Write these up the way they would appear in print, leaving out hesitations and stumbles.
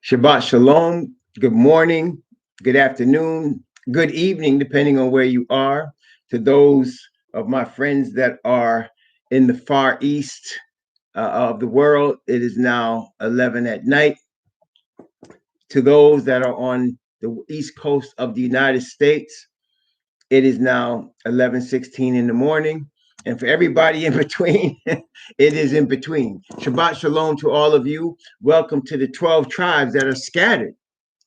Shabbat Shalom. Good morning, good afternoon, good evening, depending on where you are. To those of my friends that are in the far east of the world, it is now 11 at night. To those that are on the east coast of the United States, it is now 11:16 in the morning. And for everybody in between, it is in between. Shabbat Shalom to all of you. Welcome to the 12 tribes that are scattered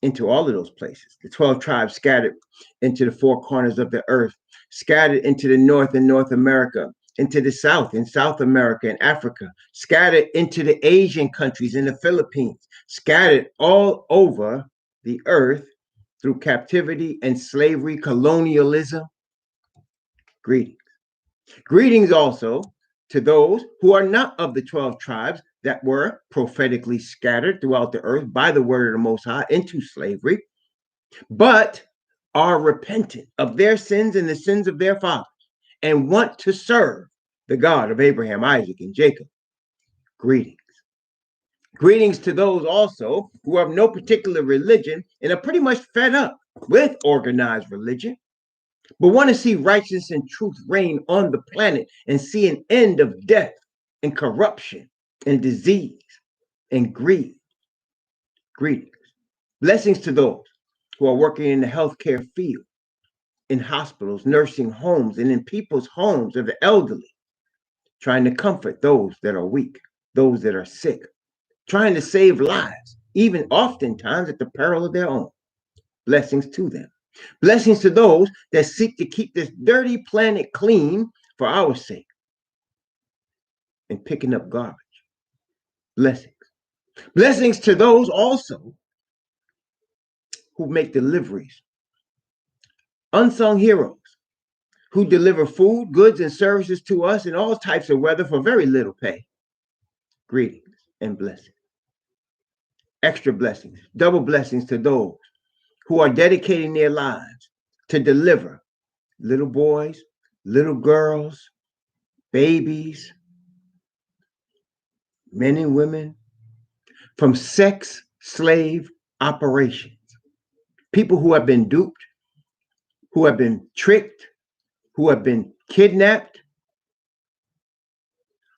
into all of those places. The 12 tribes scattered into the four corners of the earth, scattered into the north in North America, into the south in South America and Africa, scattered into the Asian countries in the Philippines, scattered all over the earth through captivity and slavery, colonialism. Greetings. Greetings also to those who are not of the 12 tribes that were prophetically scattered throughout the earth by the word of the Most High into slavery, but are repentant of their sins and the sins of their fathers and want to serve the God of Abraham, Isaac, and Jacob. Greetings. Greetings to those also who have no particular religion and are pretty much fed up with organized religion, but want to see righteousness and truth reign on the planet and see an end of death and corruption and disease and greed. Greetings. Blessings to those who are working in the healthcare field, in hospitals, nursing homes, and in people's homes of the elderly, trying to comfort those that are weak, those that are sick, trying to save lives, even oftentimes at the peril of their own. Blessings to them. Blessings to those that seek to keep this dirty planet clean for our sake and picking up garbage. Blessings. Blessings to those also who make deliveries. Unsung heroes who deliver food, goods, and services to us in all types of weather for very little pay. Greetings and blessings. Extra blessings, double blessings to those who are dedicating their lives to deliver little boys, little girls, babies, men and women from sex slave operations. People who have been duped, who have been tricked, who have been kidnapped,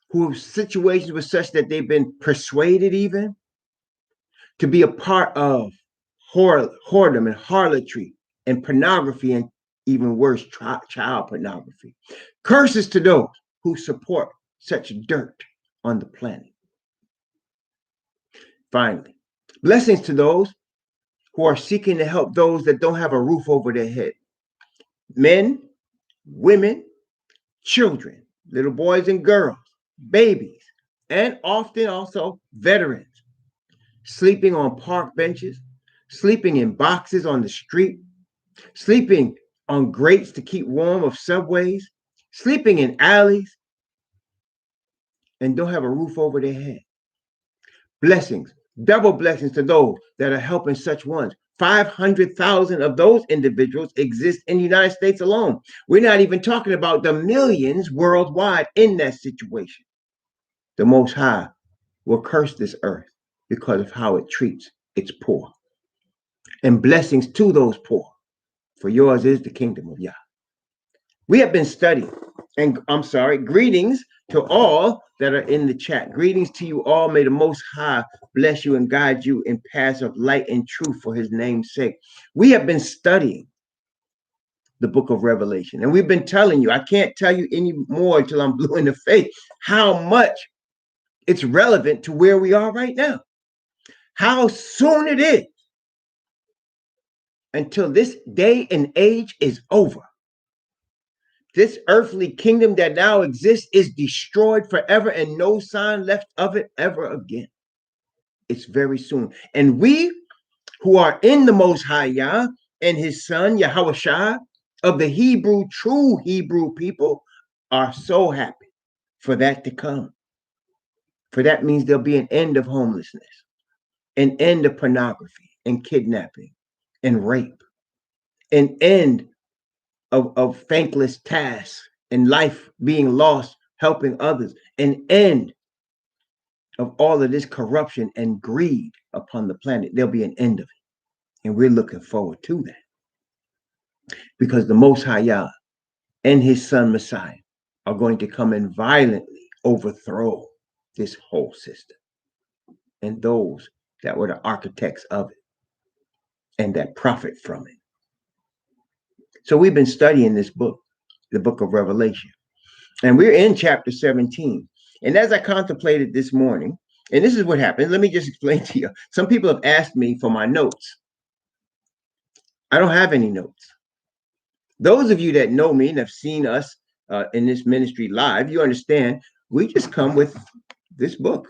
whose situations were such that they've been persuaded even to be a part of whoredom and harlotry and pornography and even worse, child pornography. Curses to those who support such dirt on the planet. Finally, blessings to those who are seeking to help those that don't have a roof over their head. Men, women, children, little boys and girls, babies, and often also veterans, sleeping on park benches, sleeping in boxes on the street, sleeping on grates to keep warm of subways, sleeping in alleys, and don't have a roof over their head. Blessings, double blessings to those that are helping such ones. 500,000 of those individuals exist in the United States alone. We're not even talking about the millions worldwide in that situation. The Most High will curse this earth because of how it treats its poor. And blessings to those poor, for yours is the kingdom of Yah. We have been studying, and greetings to all that are in the chat. Greetings to you all. May the Most High bless you and guide you in paths of light and truth for his name's sake. We have been studying the book of Revelation, and we've been telling you, I can't tell you any more until I'm blue in the face, how much it's relevant to where we are right now. How soon it is until this day and age is over. This earthly kingdom that now exists is destroyed forever and no sign left of it ever again. It's very soon. And we who are in the Most High Yah and his son, Yahushua, of the Hebrew, true Hebrew people, are so happy for that to come. For that means there'll be an end of homelessness, an end of pornography and kidnapping and rape an end of thankless tasks and life being lost, helping others, an end of all of this corruption and greed upon the planet. There'll be an end of it. And we're looking forward to that because the Most High Yah and his son Messiah are going to come and violently overthrow this whole system and those that were the architects of it and that profit from it. So we've been studying this book, the book of Revelation, and we're in chapter 17. And as I contemplated this morning, and this is what happened, let me just explain to you. Some people have asked me for my notes. I don't have any notes. Those of you that know me and have seen us in this ministry live, you understand we just come with this book.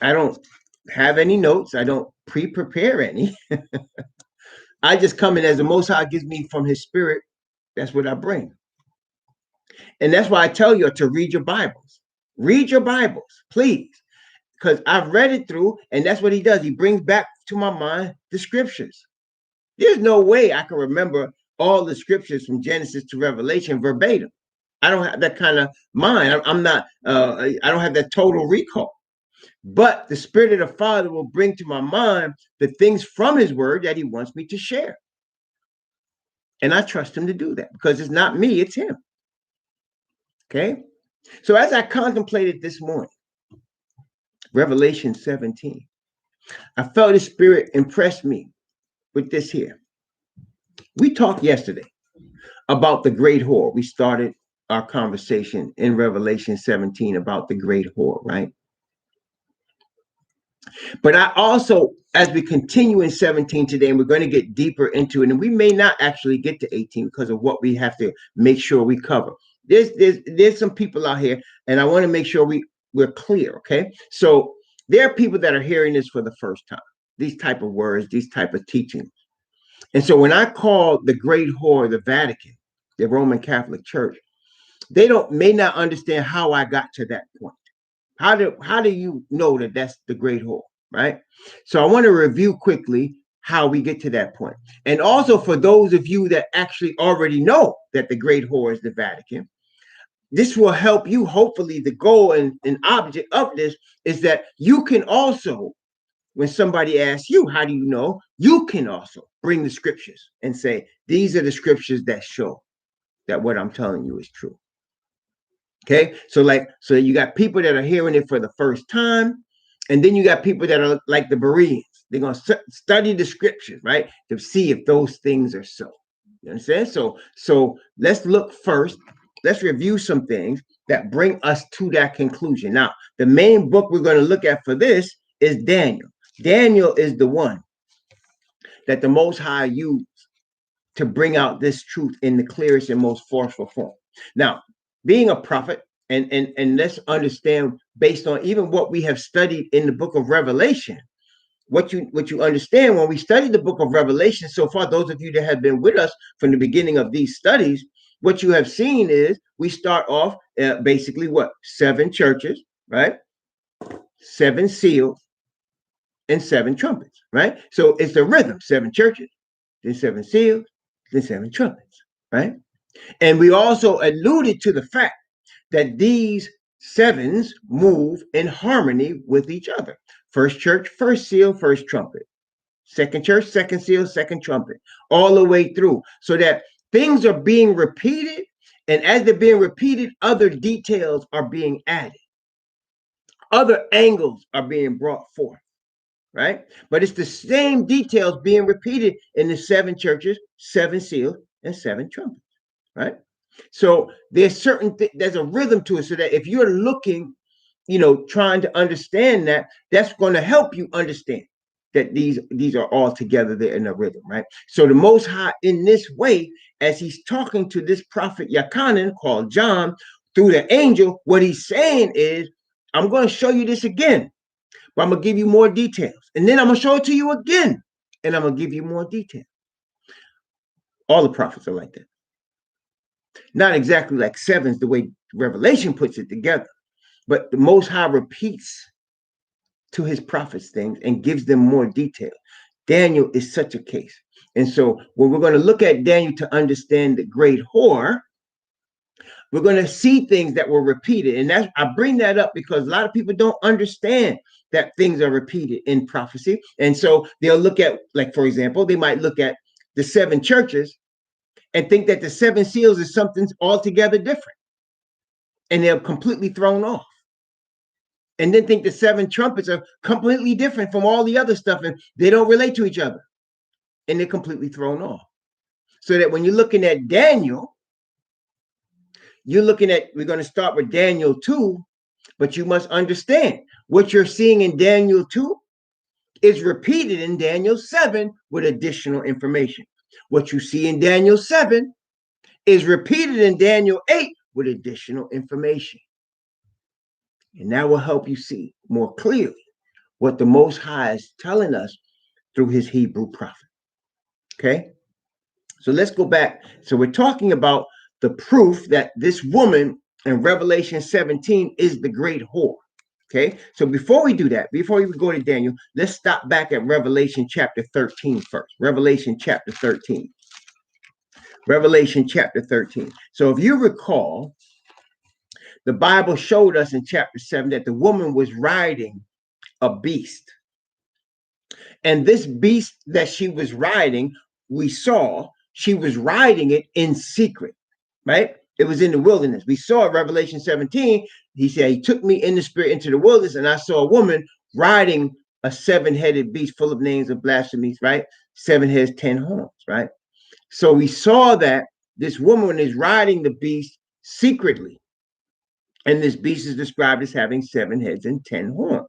I don't have any notes. I don't pre-prepare any. I just come in as the Most High gives me from his spirit. That's what I bring. And that's why I tell you to read your Bibles. Read your Bibles, please. Because I've read it through, and that's what he does. He brings back to my mind the scriptures. There's no way I can remember all the scriptures from Genesis to Revelation verbatim. I don't have that kind of mind. I'm not, I don't have that total recall. But the Spirit of the Father will bring to my mind the things from his word that he wants me to share. And I trust him to do that because it's not me, it's him. Okay? So as I contemplated this morning, Revelation 17, I felt the Spirit impress me with this here. We talked yesterday about the great whore. We started our conversation in Revelation 17 about the great whore, right? But I also, as we continue in 17 today, and we're going to get deeper into it, and we may not actually get to 18 because of what we have to make sure we cover. There's some people out here, and I want to make sure we're clear, okay? So there are people that are hearing this for the first time, these type of words, these type of teachings. And so when I call the great whore the Vatican, the Roman Catholic Church, they may not understand how I got to that point. How do you know that that's the great whore, right? So I want to review quickly how we get to that point. And also for those of you that actually already know that the great whore is the Vatican, this will help you. Hopefully the goal and object of this is that you can also, when somebody asks you, how do you know? You can also bring the scriptures and say, these are the scriptures that show that what I'm telling you is true. Okay, so you got people that are hearing it for the first time, and then you got people that are like the Bereans. They're going to study the scriptures, right, to see if those things are so. You understand? So let's look first. Let's review some things that bring us to that conclusion. Now, the main book we're going to look at for this is Daniel. Daniel is the one that the Most High used to bring out this truth in the clearest and most forceful form. Now, being a prophet, and let's understand based on even what we have studied in the book of Revelation, what you understand when we study the book of Revelation so far, those of you that have been with us from the beginning of these studies, what you have seen is we start off basically what? 7 churches, right? 7 seals and 7 trumpets, right? So it's a rhythm, 7 churches, then 7 seals, then 7 trumpets, right? And we also alluded to the fact that these 7s move in harmony with each other. First church, first seal, first trumpet. Second church, second seal, second trumpet, all the way through, so that things are being repeated, and as they're being repeated, other details are being added. Other angles are being brought forth, right? But it's the same details being repeated in the 7 churches, 7 seals, and 7 trumpets, right? So there's there's a rhythm to it, so that if you're looking, trying to understand that, that's going to help you understand that these are all together there in a rhythm, right? So the Most High, in this way, as he's talking to this prophet Yachanan called John through the angel, what he's saying is, I'm going to show you this again, but I'm going to give you more details. And then I'm going to show it to you again, and I'm going to give you more detail. All the prophets are like that. Not exactly like 7s, the way Revelation puts it together, but the Most High repeats to his prophets things and gives them more detail. Daniel is such a case. And so when we're going to look at Daniel to understand the great whore, we're going to see things that were repeated. And that's, I bring that up because a lot of people don't understand that things are repeated in prophecy. And so they'll look at, like, for example, they might look at the seven churches and think that the seven seals is something altogether different. And they're completely thrown off. And then think the seven trumpets are completely different from all the other stuff and they don't relate to each other. And they're completely thrown off. So that when you're looking at Daniel, you're looking at, we're going to start with Daniel 2, but you must understand what you're seeing in Daniel 2 is repeated in Daniel 7 with additional information. What you see in Daniel 7 is repeated in Daniel 8 with additional information. And that will help you see more clearly what the Most High is telling us through his Hebrew prophet. Okay? So let's go back. So we're talking about the proof that this woman in Revelation 17 is the great whore. Okay, so before we do that, before we go to Daniel, let's stop back at Revelation chapter 13 first. Revelation chapter 13. Revelation chapter 13. So if you recall, the Bible showed us in chapter 7 that the woman was riding a beast. And this beast that she was riding, we saw she was riding it in secret, right? It was in the wilderness. We saw in Revelation 17, he said, he took me in the spirit into the wilderness, and I saw a woman riding a seven-headed beast full of names of blasphemies, right? 7 heads, 10 horns, right? So we saw that this woman is riding the beast secretly. And this beast is described as having 7 heads and 10 horns.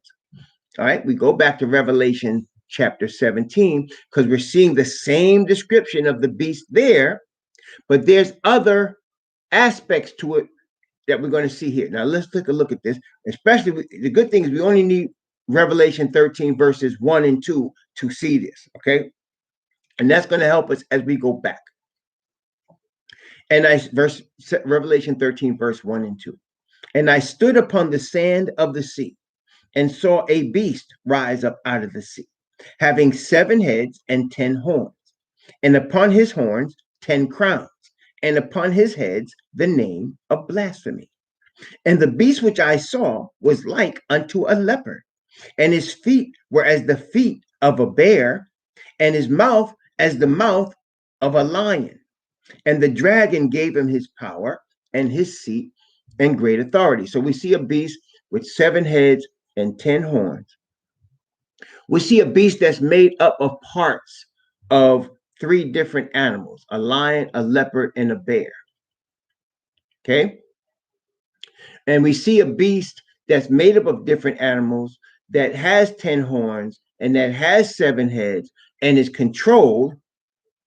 All right, we go back to Revelation chapter 17 because we're seeing the same description of the beast there, but there's other aspects to it that we're going to see here. Now let's take a look at this. Especially the good thing is we only need Revelation 13 verses 1 and 2 to see this, okay? And that's going to help us as we go back. And Revelation 13 verse 1 and 2. And I stood upon the sand of the sea and saw a beast rise up out of the sea, having 7 heads and 10 horns, and upon his horns 10 crowns, and upon his heads the name of blasphemy. And the beast which I saw was like unto a leopard, and his feet were as the feet of a bear, and his mouth as the mouth of a lion. And the dragon gave him his power and his seat and great authority. So we see a beast with 7 heads and 10 horns. We see a beast that's made up of parts of 3 different animals, a lion, a leopard, and a bear. Okay? And we see a beast that's made up of different animals that has 10 horns and that has 7 heads and is controlled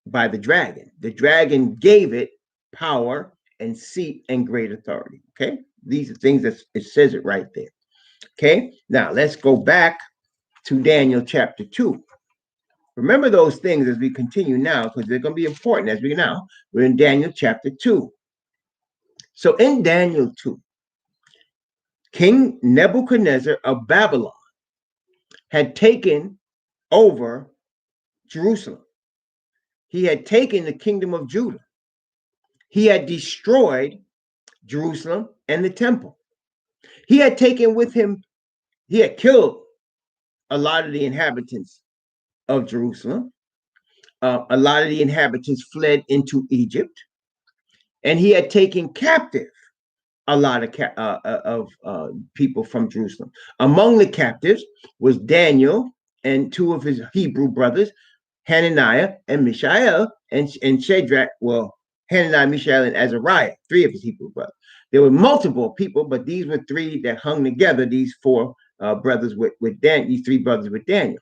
by the dragon. The dragon gave it power and seat and great authority. Okay? These are things that it says it right there. Okay? Now let's go back to Daniel chapter 2. Remember those things as we continue now, because they're going to be important as we now. We're in Daniel chapter 2. So in Daniel 2, King Nebuchadnezzar of Babylon had taken over Jerusalem. He had taken the kingdom of Judah. He had destroyed Jerusalem and the temple. He had taken with him, he had killed a lot of the inhabitants of Jerusalem. A lot of the inhabitants fled into Egypt, and he had taken captive a lot of people from Jerusalem. Among the captives was Daniel and 2 of his Hebrew brothers, Hananiah and Mishael, and Shadrach. Well, Hananiah, Mishael, and Azariah, 3 of his Hebrew brothers. There were multiple people, but these were 3 that hung together. These 4 brothers with Daniel. These 3 brothers with Daniel.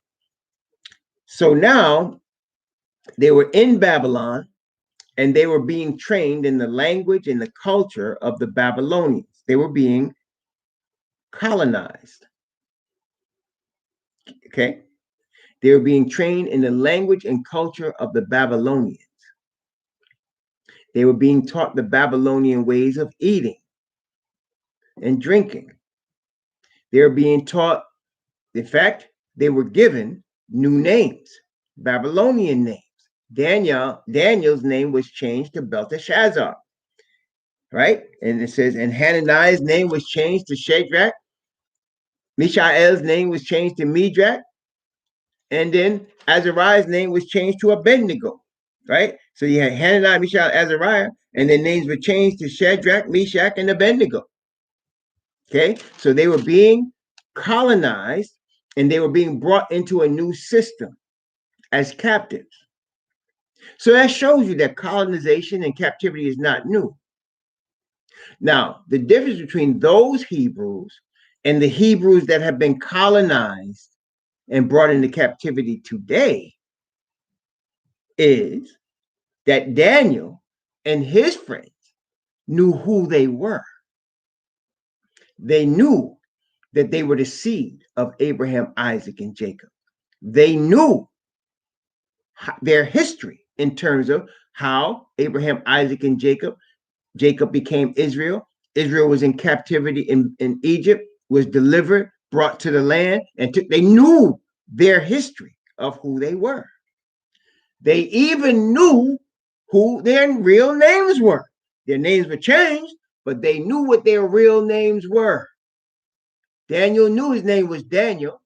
So now they were in Babylon, and they were being trained in the language and the culture of the Babylonians. They were being colonized. Okay? They were being trained in the language and culture of the Babylonians. They were being taught the Babylonian ways of eating and drinking. They were being taught, in fact, they were given new names, Babylonian names. Daniel's name was changed to Belteshazzar, right? And it says, and Hananiah's name was changed to Shadrach. Mishael's name was changed to Medrach. And then Azariah's name was changed to Abednego, right? So you had Hananiah, Mishael, Azariah, and their names were changed to Shadrach, Meshach, and Abednego. Okay, so they were being colonized and they were being brought into a new system as captives. So that shows you that colonization and captivity is not new. Now, the difference between those Hebrews and the Hebrews that have been colonized and brought into captivity today is that Daniel and his friends knew who they were. They knew that they were the seed of Abraham, Isaac, and Jacob. They knew their history in terms of how Abraham, Isaac, and Jacob became Israel. Israel was in captivity in Egypt, was delivered, brought to the land, and they knew their history of who they were. They even knew who their real names were. Their names were changed, but they knew what their real names were. Daniel knew his name was Daniel.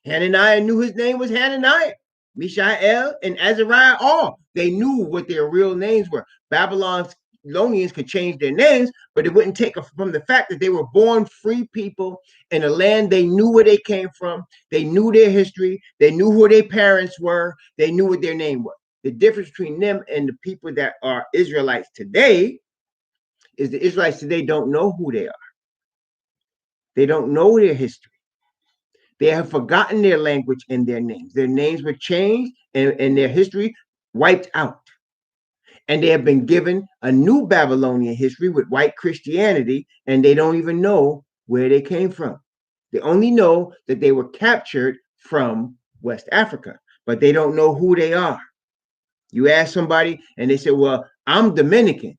Hananiah knew his name was Hananiah. Mishael and Azariah, all they knew what their real names were. Babylonians could change their names, but it wouldn't take from the fact that they were born free people in a land they knew where they came from. They knew their history. They knew who their parents were. They knew what their name was. The difference between them and the people that are Israelites today is the Israelites today don't know who they are. They don't know their history. They have forgotten their language and their names. Their names were changed and their history wiped out. And they have been given a new Babylonian history with white Christianity, and they don't even know where they came from. They only know that they were captured from West Africa, but they don't know who they are. You ask somebody and they say, well, I'm Dominican.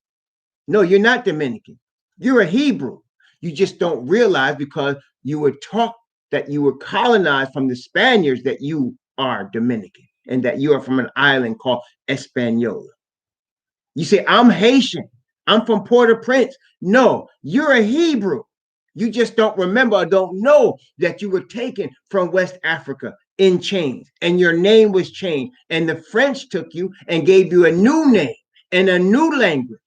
No, you're not Dominican. You're a Hebrew. You just don't realize because you were taught that you were colonized from the Spaniards that you are Dominican and that you are from an island called Hispaniola. You say, I'm Haitian. I'm from Port-au-Prince. No, you're a Hebrew. You just don't remember or don't know that you were taken from West Africa in chains and your name was changed. And the French took you and gave you a new name and a new language.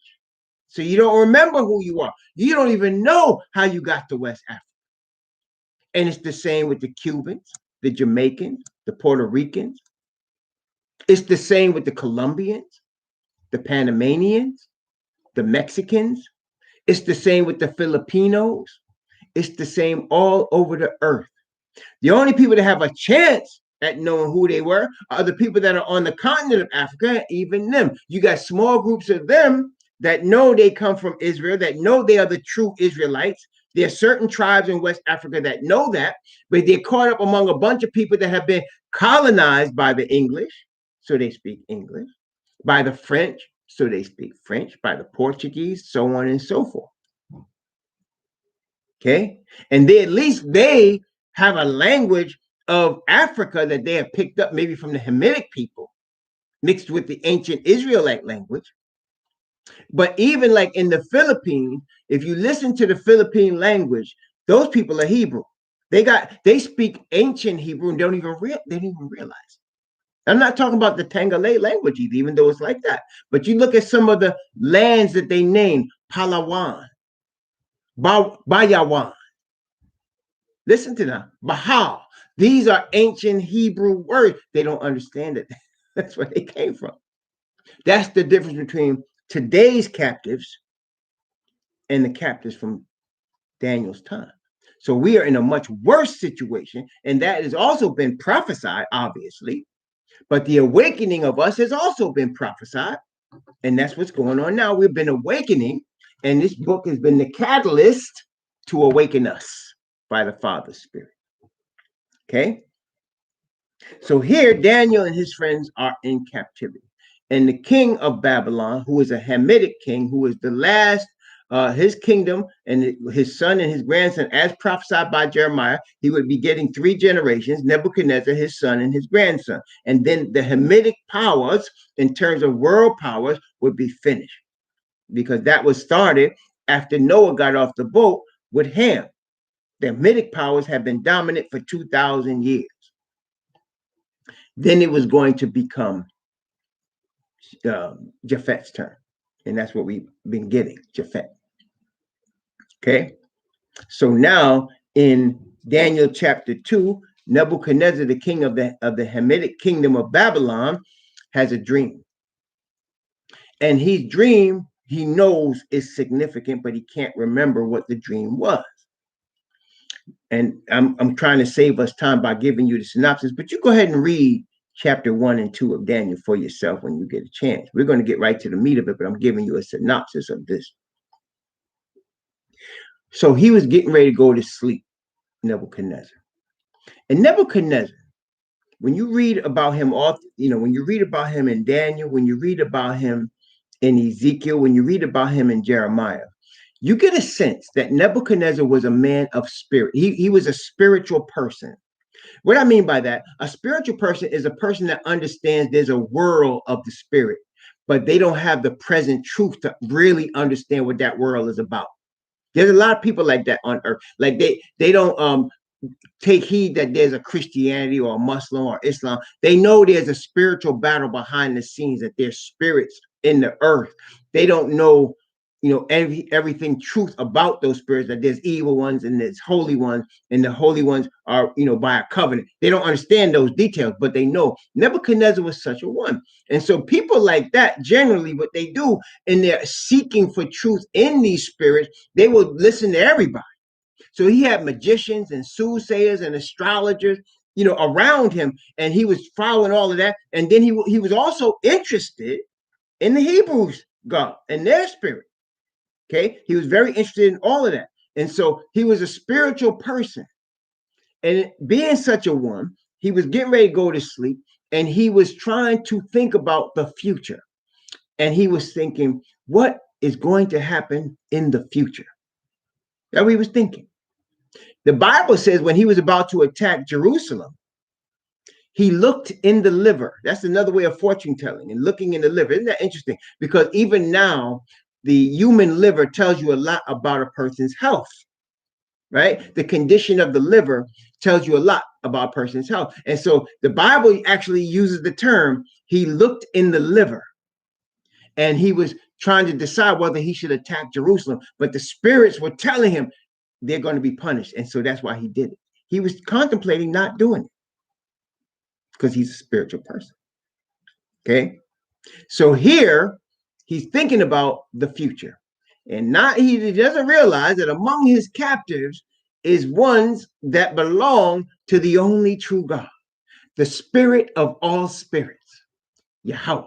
So you don't remember who you are. You don't even know how you got to West Africa. And it's the same with the Cubans, the Jamaicans, the Puerto Ricans. It's the same with the Colombians, the Panamanians, the Mexicans. It's the same with the Filipinos. It's the same all over the earth. The only people that have a chance at knowing who they were are the people that are on the continent of Africa, even them. You got small groups of them that know they come from Israel, that know they are the true Israelites. There are certain tribes in West Africa that know that, but they're caught up among a bunch of people that have been colonized by the English, so they speak English, by the French, so they speak French, by the Portuguese, so on and so forth. Okay? And at least they have a language of Africa that they have picked up maybe from the Hamitic people, mixed with the ancient Israelite language. But even like in the Philippines, if you listen to the Philippine language, those people are Hebrew. They speak ancient Hebrew and they don't even realize. I'm not talking about the Tangale language either, even though it's like that. But you look at some of the lands that they name, Palawan, Bayawan. Listen to them, Bahal. These are ancient Hebrew words. They don't understand it. That's where they came from. That's the difference between today's captives and the captives from Daniel's time. So we are in a much worse situation, and that has also been prophesied, obviously. But the awakening of us has also been prophesied, and that's what's going on now. We've been awakening, and this book has been the catalyst to awaken us by the Father's Spirit. Okay? So here, Daniel and his friends are in captivity. And the king of Babylon, who is a Hamitic king, who is the last his kingdom and his son and his grandson, as prophesied by Jeremiah, he would be getting 3 generations: Nebuchadnezzar, his son, and his grandson. And then the Hamitic powers, in terms of world powers, would be finished, because that was started after Noah got off the boat with Ham. The Hamitic powers have been dominant for 2,000 years. Then it was going to become Japheth's turn. And that's what we've been getting, Japheth. Okay? So now in Daniel chapter 2, Nebuchadnezzar, the king of the Hamitic kingdom of Babylon, has a dream. And his dream, he knows, is significant, but he can't remember what the dream was. And I'm trying to save us time by giving you the synopsis, but you go ahead and read chapter 1 and 2 of Daniel for yourself when you get a chance. We're going to get right to the meat of it, but I'm giving you a synopsis of this. So he was getting ready to go to sleep, Nebuchadnezzar. And Nebuchadnezzar, when you read about him, when you read about him in Daniel, when you read about him in Ezekiel, when you read about him in Jeremiah, you get a sense that Nebuchadnezzar was a man of spirit. He was a spiritual person. What I mean by that, a spiritual person is a person that understands there's a world of the spirit, but they don't have the present truth to really understand what that world is about. There's a lot of people like that on earth. Like they don't take heed that there's a Christianity or a Muslim or Islam. They know there's a spiritual battle behind the scenes, that there's spirits in the earth. They don't know, everything truth about those spirits, that there's evil ones and there's holy ones, and the holy ones are, by a covenant. They don't understand those details, but they know Nebuchadnezzar was such a one. And so people like that, generally what they do, and they're seeking for truth in these spirits, they will listen to everybody. So he had magicians and soothsayers and astrologers, around him, and he was following all of that. And then he was also interested in the Hebrews' God and their spirit. Okay, he was very interested in all of that, and so he was a spiritual person. And being such a one, he was getting ready to go to sleep, and he was trying to think about the future. And he was thinking, what is going to happen in the future? That's what he was thinking. The Bible says when he was about to attack Jerusalem, he looked in the liver. That's another way of fortune telling, and looking in the liver. Isn't that interesting? Because even now, the human liver tells you a lot about a person's health, right? The condition of the liver tells you a lot about a person's health. And so the Bible actually uses the term, he looked in the liver, and he was trying to decide whether he should attack Jerusalem. But the spirits were telling him they're going to be punished. And so that's why he did it. He was contemplating not doing it because he's a spiritual person. Okay. So here he's thinking about the future, and he doesn't realize that among his captives is ones that belong to the only true God, the spirit of all spirits, Yahweh.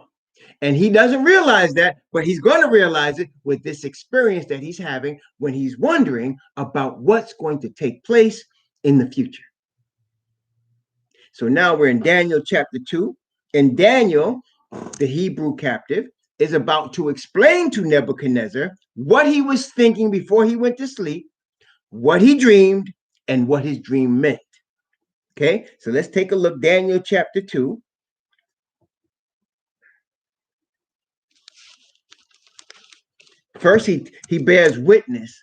And he doesn't realize that, but he's going to realize it with this experience that he's having when he's wondering about what's going to take place in the future. So now we're in Daniel chapter 2, and Daniel, the Hebrew captive, is about to explain to Nebuchadnezzar what he was thinking before he went to sleep, what he dreamed, and what his dream meant. Okay, so let's take a look. Daniel chapter 2. First, he bears witness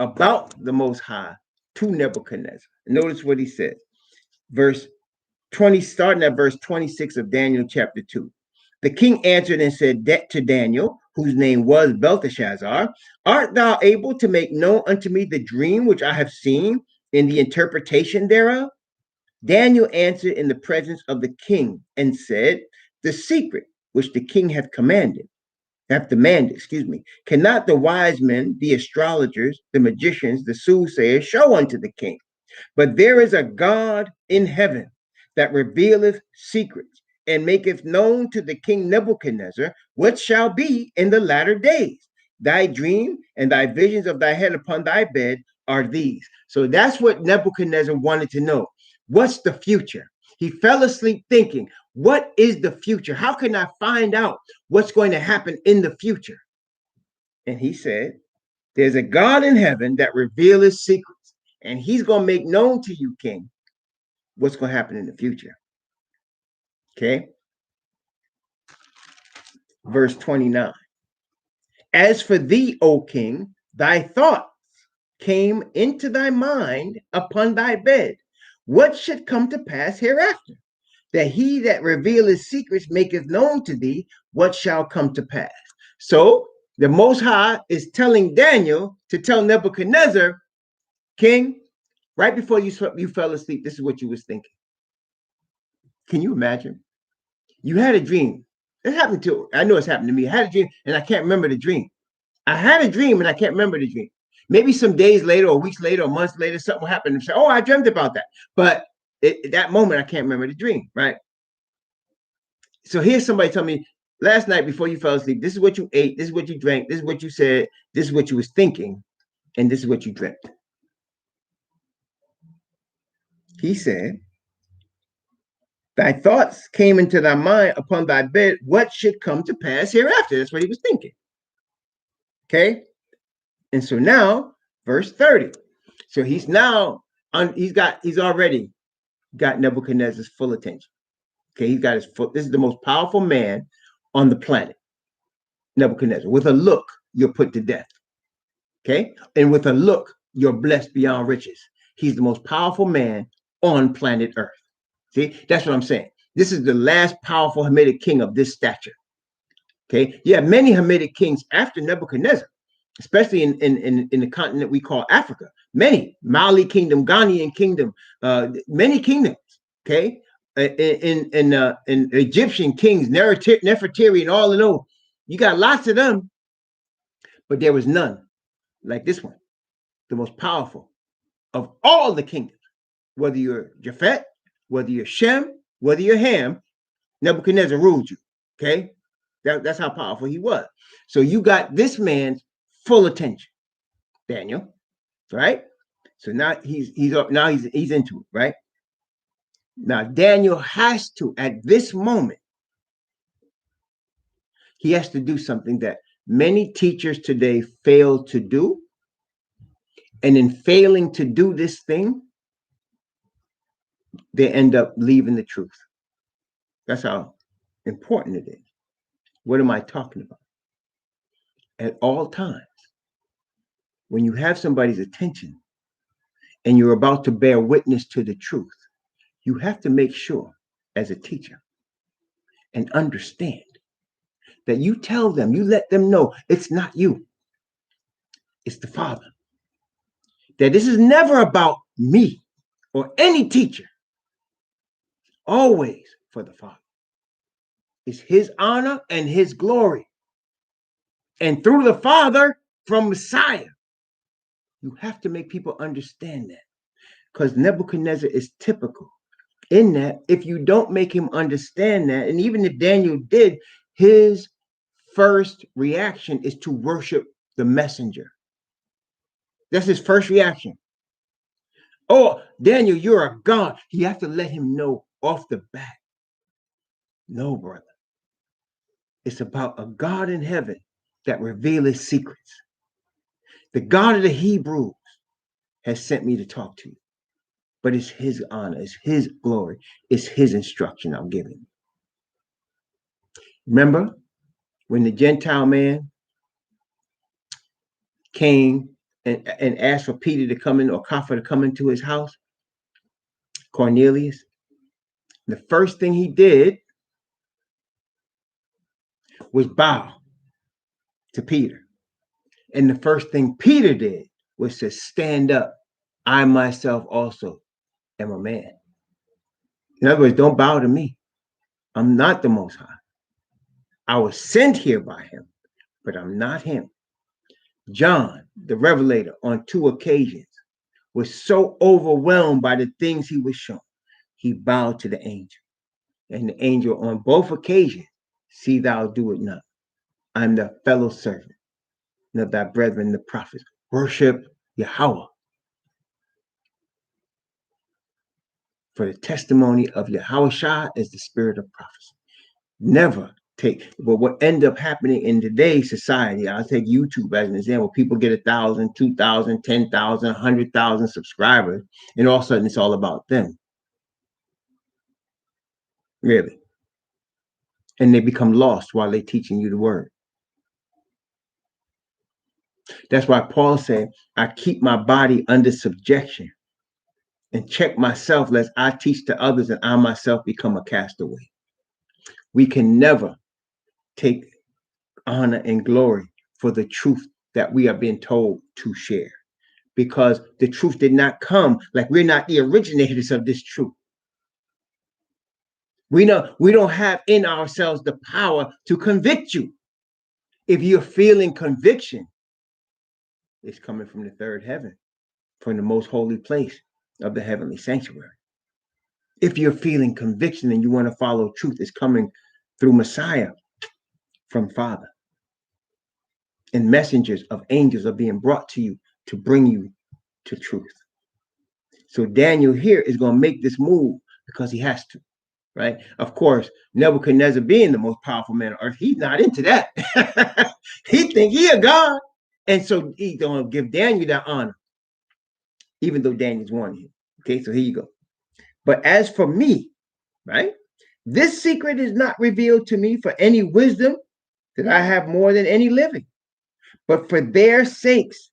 about the Most High to Nebuchadnezzar. Notice what he says. Verse 20, starting at verse 26 of Daniel chapter 2. The king answered and said to Daniel, whose name was Belteshazzar, art thou able to make known unto me the dream which I have seen, in the interpretation thereof? Daniel answered in the presence of the king and said, the secret which the king hath demanded, cannot the wise men, the astrologers, the magicians, the soothsayers show unto the king? But there is a God in heaven that revealeth secrets, and maketh known to the king Nebuchadnezzar what shall be in the latter days. Thy dream and thy visions of thy head upon thy bed are these. So that's what Nebuchadnezzar wanted to know. What's the future? He fell asleep thinking, what is the future? How can I find out what's going to happen in the future? And he said, There's a God in heaven that reveals his secrets, and he's going to make known to you, king, what's going to happen in the future. Okay? Verse 29. As for thee, O king, thy thoughts came into thy mind upon thy bed. What should come to pass hereafter? That he that revealeth secrets maketh known to thee what shall come to pass. So the Most High is telling Daniel to tell Nebuchadnezzar, king, right before you fell asleep, this is what you was thinking. Can you imagine? You had a dream. It happened to, I know it's happened to me. I had a dream and I can't remember the dream. I had a dream and I can't remember the dream. Maybe some days later or weeks later or months later, something will happen and say, oh, I dreamt about that. But that moment, I can't remember the dream, right? So here's somebody tell me, last night before you fell asleep, this is what you ate, this is what you drank, this is what you said, this is what you was thinking, and this is what you dreamt. He said, thy thoughts came into thy mind upon thy bed, what should come to pass hereafter? That's what he was thinking. Okay? And so now, verse 30. So he's now, he's already got Nebuchadnezzar's full attention. Okay, he's got his full, this is the most powerful man on the planet, Nebuchadnezzar. With a look, you're put to death. Okay, and with a look, you're blessed beyond riches. He's the most powerful man on planet Earth. See, that's what I'm saying. This is the last powerful Hamitic king of this stature. Okay, you have many Hamitic kings after Nebuchadnezzar, especially in the continent we call Africa. Many, Mali kingdom, Ghanaian kingdom, many kingdoms. Okay, in Egyptian kings, Nefertiti, and all of those. You got lots of them, but there was none like this one, the most powerful of all the kingdoms. Whether you're Japhet, whether you're Shem, whether you're Ham, Nebuchadnezzar ruled you. Okay, that's how powerful he was. So you got this man's full attention, Daniel. Right? So now he's up. Now he's into it. Right? Now Daniel has to, at this moment, he has to do something that many teachers today fail to do. And in failing to do this thing, they end up leaving the truth. That's how important it is. What am I talking about? At all times, when you have somebody's attention and you're about to bear witness to the truth, you have to make sure, as a teacher, and understand that you tell them, you let them know it's not you, it's the Father. That this is never about me or any teacher, always for the Father. It's his honor and his glory. And through the Father, from Messiah. You have to make people understand that, because Nebuchadnezzar is typical in that if you don't make him understand that, and even if Daniel did, his first reaction is to worship the messenger. That's his first reaction. Oh, Daniel, you're a god. You have to let him know off the bat. No, brother. It's about a God in heaven that reveals his secrets. The God of the Hebrews has sent me to talk to you. But it's his honor, it's his glory, it's his instruction I'm giving. Remember when the Gentile man came and asked for Peter to come in, or Kepha to come into his house, Cornelius, the first thing he did was bow to Peter. And the first thing Peter did was to stand up. I myself also am a man. In other words, don't bow to me. I'm not the Most High. I was sent here by him, but I'm not him. John, the Revelator, on 2 occasions, was so overwhelmed by the things he was shown, he bowed to the angel. And the angel on both occasions, see thou do it not. I'm the fellow servant of thy brethren, the prophets. Worship Yahweh. For the testimony of Yahweh Shah is the spirit of prophecy. Never But what end up happening in today's society, I'll take YouTube as an example. People get 1,000, 2,000, 10,000, 100,000 subscribers, and all of a sudden it's all about them. Really. And they become lost while they're teaching you the word. That's why Paul said, I keep my body under subjection and check myself lest I teach to others and I myself become a castaway. We can never take honor and glory for the truth that we are being told to share, because the truth did not come, like we're not the originators of this truth. We don't have in ourselves the power to convict you. If you're feeling conviction, it's coming from the third heaven, from the most holy place of the heavenly sanctuary. If you're feeling conviction and you want to follow truth, it's coming through Messiah from Father. And messengers of angels are being brought to you to bring you to truth. So Daniel here is going to make this move because he has to, right? Of course, Nebuchadnezzar being the most powerful man on earth, he's not into that. He think he a god. And so he's going to give Daniel that honor, even though Daniel's warning him. Okay, so here you go. But as for me, right, this secret is not revealed to me for any wisdom that I have more than any living, but for their sakes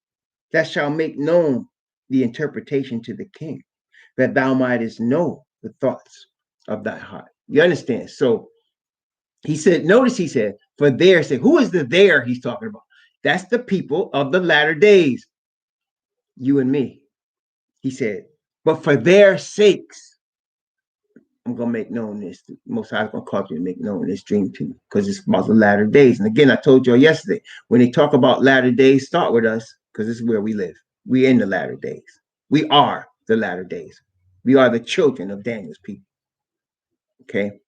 that shall make known the interpretation to the king, that thou mightest know the thoughts of thy heart. You understand? So he said, notice he said, for their sake. Who is the there he's talking about? That's the people of the latter days, you and me. He said, but for their sakes, I'm going to make known this. Most High is going to cause you to make known this dream to you, because it's about the latter days. And again, I told you all yesterday, when they talk about latter days, start with us, because this is where we live. We're in the latter days. We are the latter days. We are the children of Daniel's people. Okay.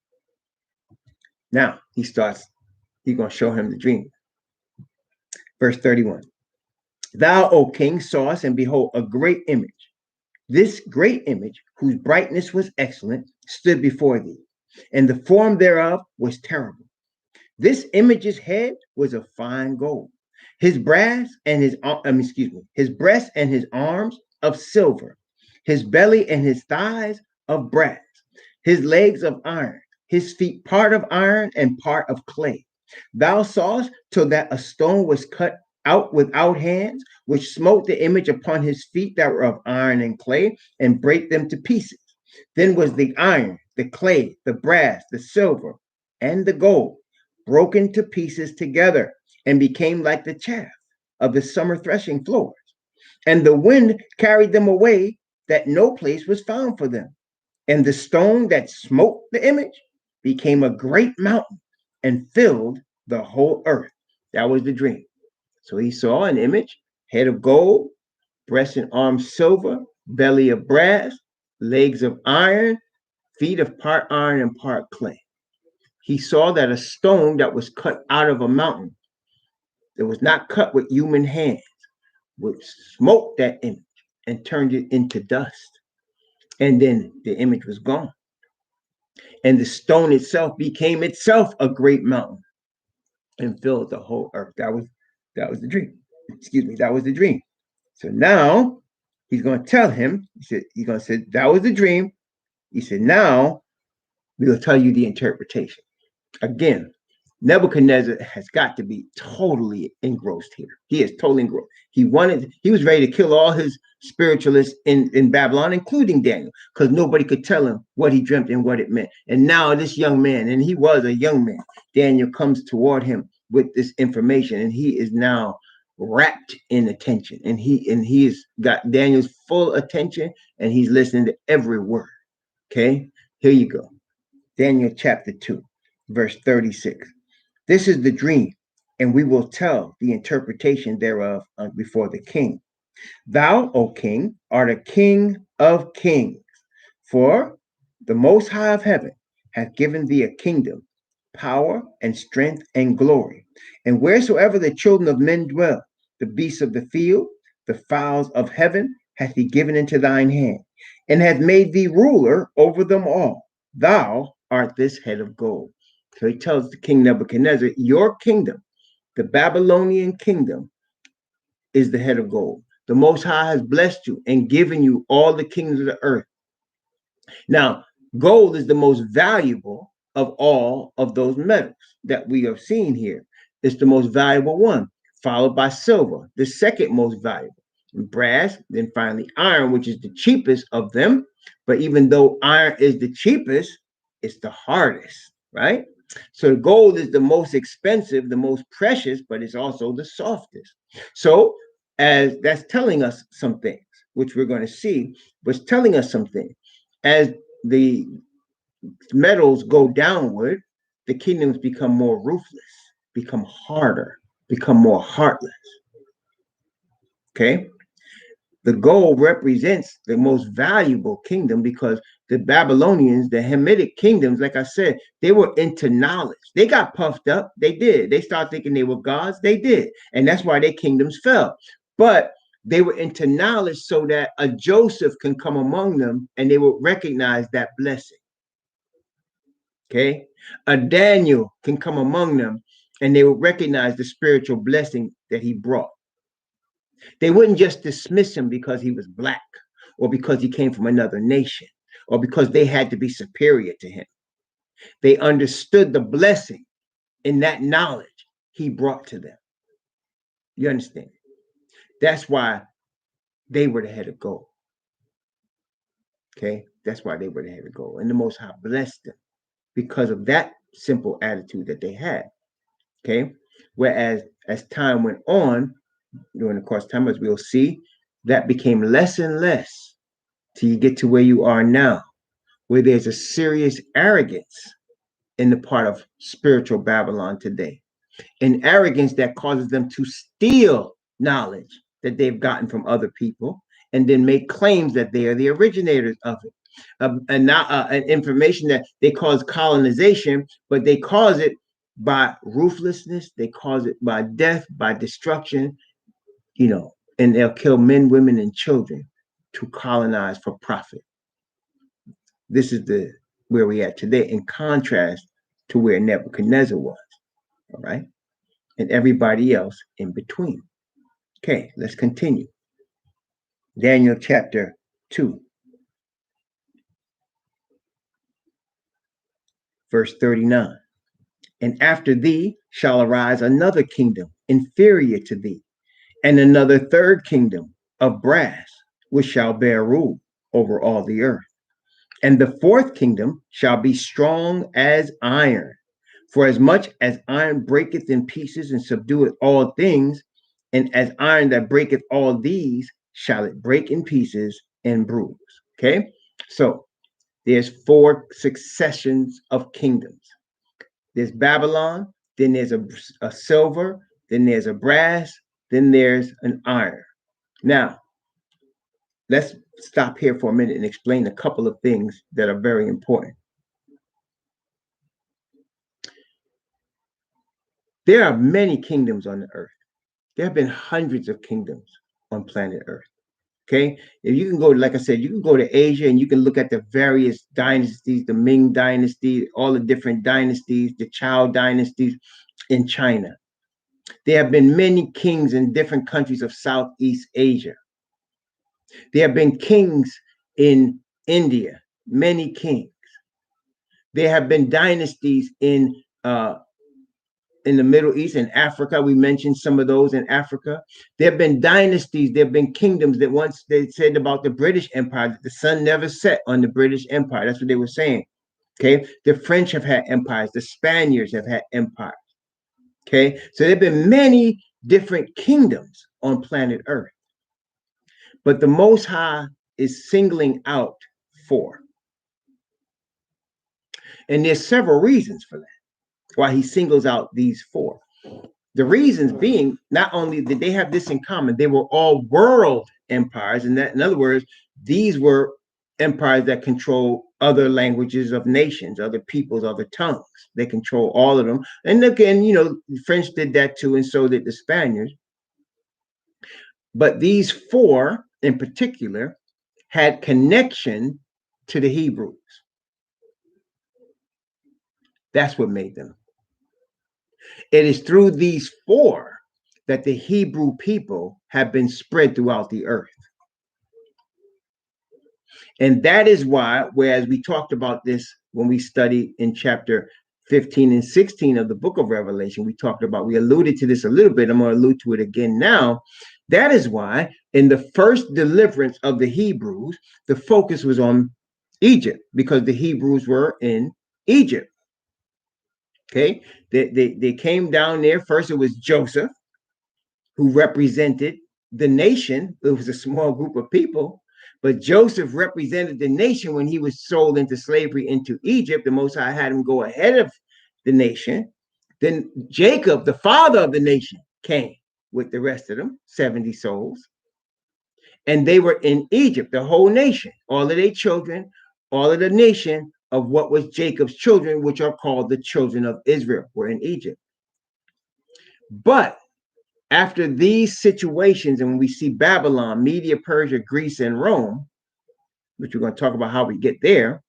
Now he's going to show him the dream. Verse 31. Thou, O king, sawest, and behold, a great image. This great image, whose brightness was excellent, stood before thee, and the form thereof was terrible. This image's head was of fine gold, his breast and his arms of silver, his belly and his thighs of brass, his legs of iron, his feet part of iron and part of clay. Thou sawest till that a stone was cut out without hands, which smote the image upon his feet that were of iron and clay, and brake them to pieces. Then was the iron, the clay, the brass, the silver, and the gold broken to pieces together, and became like the chaff of the summer threshing floors. And the wind carried them away, that no place was found for them. And the stone that smote the image became a great mountain and filled the whole earth. That was the dream. So he saw an image, head of gold, breast and arms silver, belly of brass, legs of iron, feet of part iron and part clay. He saw that a stone that was cut out of a mountain, that was not cut with human hands, would smote that image and turned it into dust. And then the image was gone. And the stone itself became itself a great mountain and filled the whole earth. That was the dream. Excuse me, that was the dream. So now he's going to tell him, he's going to say, that was the dream. He said, now we'll tell you the interpretation. Again, Nebuchadnezzar has got to be totally engrossed here. He is totally engrossed. He was ready to kill all his spiritualists in Babylon, including Daniel, because nobody could tell him what he dreamt and what it meant. And now this young man, and he was a young man, Daniel comes toward him with this information, and he is now wrapped in attention. And he's got Daniel's full attention, and he's listening to every word. Okay, here you go. Daniel chapter 2, verse 36. This is the dream, and we will tell the interpretation thereof before the king. Thou, O king, art a king of kings, for the Most High of heaven hath given thee a kingdom, power, and strength, and glory. And wheresoever the children of men dwell, the beasts of the field, the fowls of heaven, hath he given into thine hand, and hath made thee ruler over them all. Thou art this head of gold. So he tells the king Nebuchadnezzar, your kingdom, the Babylonian kingdom, is the head of gold. The Most High has blessed you and given you all the kingdoms of the earth. Now, gold is the most valuable of all of those metals that we have seen here. It's the most valuable one, followed by silver, the second most valuable. Brass, then finally iron, which is the cheapest of them. But even though iron is the cheapest, it's the hardest, right? So gold is the most expensive, the most precious, but it's also the softest. So as that's telling us some things, which we're going to see, was telling us something. As the metals go downward, the kingdoms become more ruthless, become harder, become more heartless. Okay? The gold represents the most valuable kingdom because the Babylonians, the Hamitic kingdoms, like I said, they were into knowledge. They got puffed up. They did. They started thinking they were gods. They did. And that's why their kingdoms fell. But they were into knowledge so that a Joseph can come among them and they would recognize that blessing. Okay? A Daniel can come among them and they would recognize the spiritual blessing that he brought. They wouldn't just dismiss him because he was black or because he came from another nation or because they had to be superior to him. They understood the blessing in that knowledge he brought to them. You understand? That's why they were the head of gold. Okay? That's why they were the head of gold. And the Most High blessed them because of that simple attitude that they had. Okay? Whereas as time went on, during the course of time, as we'll see, that became less and less till you get to where you are now, where there's a serious arrogance in the part of spiritual Babylon today. An arrogance that causes them to steal knowledge that they've gotten from other people and then make claims that they are the originators of it. And not an information that they cause colonization, but they cause it by ruthlessness, they cause it by death, by destruction, and they'll kill men, women, and children to colonize for profit. This is where we at today, in contrast to where Nebuchadnezzar was, all right, and everybody else in between. Okay, let's continue. Daniel chapter 2, verse 39. And after thee shall arise another kingdom inferior to thee, and another third kingdom of brass, which shall bear rule over all the earth. And the fourth kingdom shall be strong as iron. For as much as iron breaketh in pieces and subdueth all things, and as iron that breaketh all these, shall it break in pieces and bruise. Okay? So there's 4 successions of kingdoms. There's Babylon, then there's a silver, then there's a brass, then there's an iron. Now, let's stop here for a minute and explain a couple of things that are very important. There are many kingdoms on the earth. There have been hundreds of kingdoms on planet Earth. Okay, if you can go, like I said, you can go to Asia and you can look at the various dynasties, the Ming dynasty, all the different dynasties, the Zhou dynasties in China. There have been many kings in different countries of Southeast Asia. There have been kings in India, many kings. There have been dynasties in the Middle East and Africa. We mentioned some of those in Africa. There have been dynasties, there have been kingdoms that once they said about the British Empire, that the sun never set on the British Empire. That's what they were saying. Okay. The French have had empires, the Spaniards have had empires. Okay. So there have been many different kingdoms on planet Earth. But the Most High is singling out 4. And there's several reasons for that, why he singles out these 4. The reasons being, not only did they have this in common, they were all world empires. And that, in other words, these were empires that control other languages of nations, other peoples, other tongues. They control all of them. And again, the French did that too, and so did the Spaniards. But these 4 in particular had connection to the Hebrews. That's what made them. It is through these four that the Hebrew people have been spread throughout the earth. And that is why, whereas we talked about this when we studied in chapter 15 and 16 of the book of Revelation, we alluded to this a little bit. I'm going to allude to it again now. That is why in the first deliverance of the Hebrews, the focus was on Egypt, because the Hebrews were in Egypt. Okay, they came down there. First, it was Joseph, who represented the nation. It was a small group of people, but Joseph represented the nation when he was sold into slavery into Egypt. The Most High had him go ahead of the nation. Then Jacob, the father of the nation, came with the rest of them, 70 souls. And they were in Egypt, the whole nation, all of their children, all of the nation of what was Jacob's children, which are called the children of Israel, were in Egypt. But after these situations, and when we see Babylon, Media, Persia, Greece, and Rome, which we're going to talk about how we get there,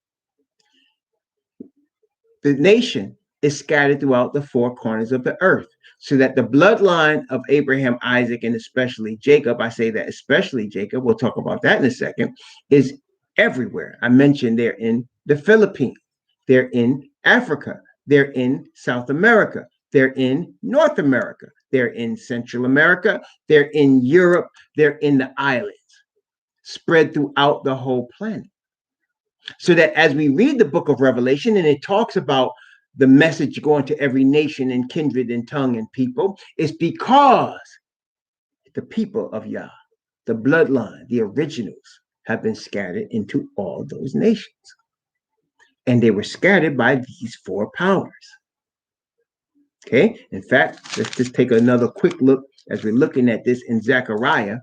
the nation is scattered throughout the four corners of the earth, so that the bloodline of Abraham, Isaac, and especially Jacob, I say that especially Jacob, we'll talk about that in a second, is everywhere. I mentioned they're in the Philippines, they're in Africa, they're in South America, they're in North America, they're in Central America, they're in Europe, they're in the islands, spread throughout the whole planet. So that as we read the book of Revelation, and it talks about the message going to every nation and kindred and tongue and people, it's because the people of Yah, the bloodline, the originals, have been scattered into all those nations. And they were scattered by these four powers. Okay, in fact, let's just take another quick look as we're looking at this in Zechariah.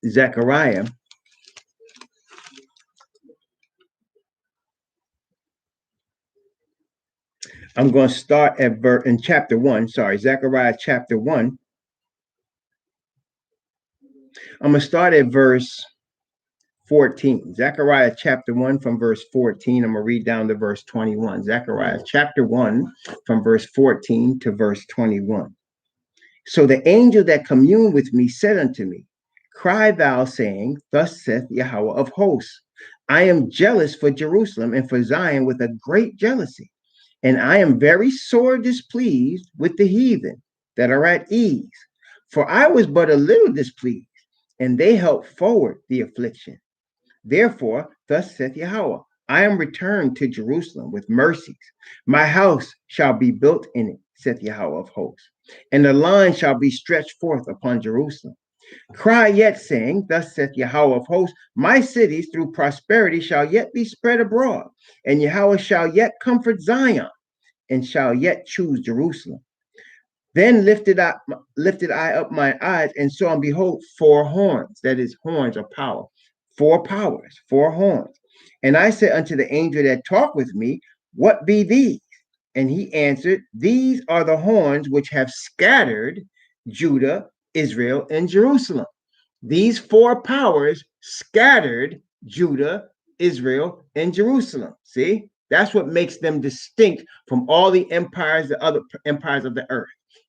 Zechariah. I'm going to start at in chapter 1. Sorry, Zechariah chapter 1. I'm going to start at verse 14. Zechariah chapter 1 from verse 14. I'm going to read down to verse 21. Zechariah chapter 1 from verse 14 to verse 21. So the angel that communed with me said unto me, Cry thou, saying, Thus saith Yahweh of hosts, I am jealous for Jerusalem and for Zion with a great jealousy. And I am very sore displeased with the heathen that are at ease. For I was but a little displeased, and they helped forward the affliction. Therefore, thus saith Yahweh, I am returned to Jerusalem with mercies. My house shall be built in it, saith Yahweh of hosts, and the line shall be stretched forth upon Jerusalem. Cry yet, saying, Thus saith Yahweh of hosts, my cities through prosperity shall yet be spread abroad, and Yahweh shall yet comfort Zion, and shall yet choose Jerusalem. Then lifted I up my eyes, and saw, and behold, four horns, that is, horns of power, four powers, four horns. And I said unto the angel that talked with me, What be these? And he answered, These are the horns which have scattered Judah, Israel, and Jerusalem. These four powers scattered Judah, Israel, and Jerusalem. See, that's what makes them distinct from all the empires, the other empires of the earth.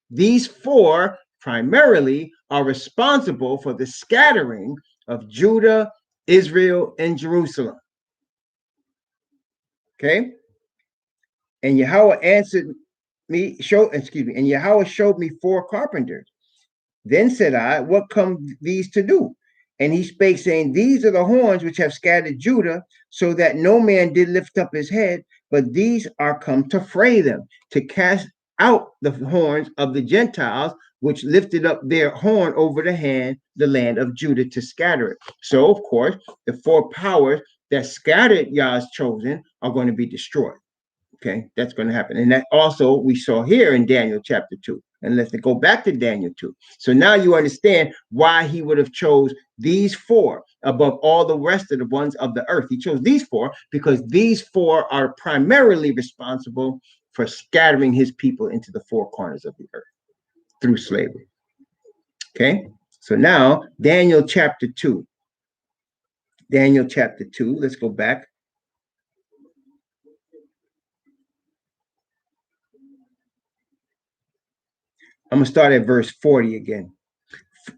These four primarily are responsible for the scattering of Judah, Israel, and Jerusalem. Okay? And Yahweh answered me, and Yahweh showed me four carpenters. Then said I, What come these to do? And he spake, saying, These are the horns which have scattered Judah, so that no man did lift up his head, but these are come to fray them, to cast out the horns of the Gentiles, which lifted up their horn over the land of Judah, to scatter it. So, of course, the four powers that scattered Yah's chosen are going to be destroyed. Okay, that's going to happen. And that also we saw here in Daniel chapter 2. And let's go back to Daniel 2. So now you understand why he would have chose these four above all the rest of the ones of the earth. He chose these four because these four are primarily responsible for scattering his people into the four corners of the earth through slavery. Okay, so now Daniel chapter 2. Daniel chapter 2, let's go back. I'm going to start at verse 40 again.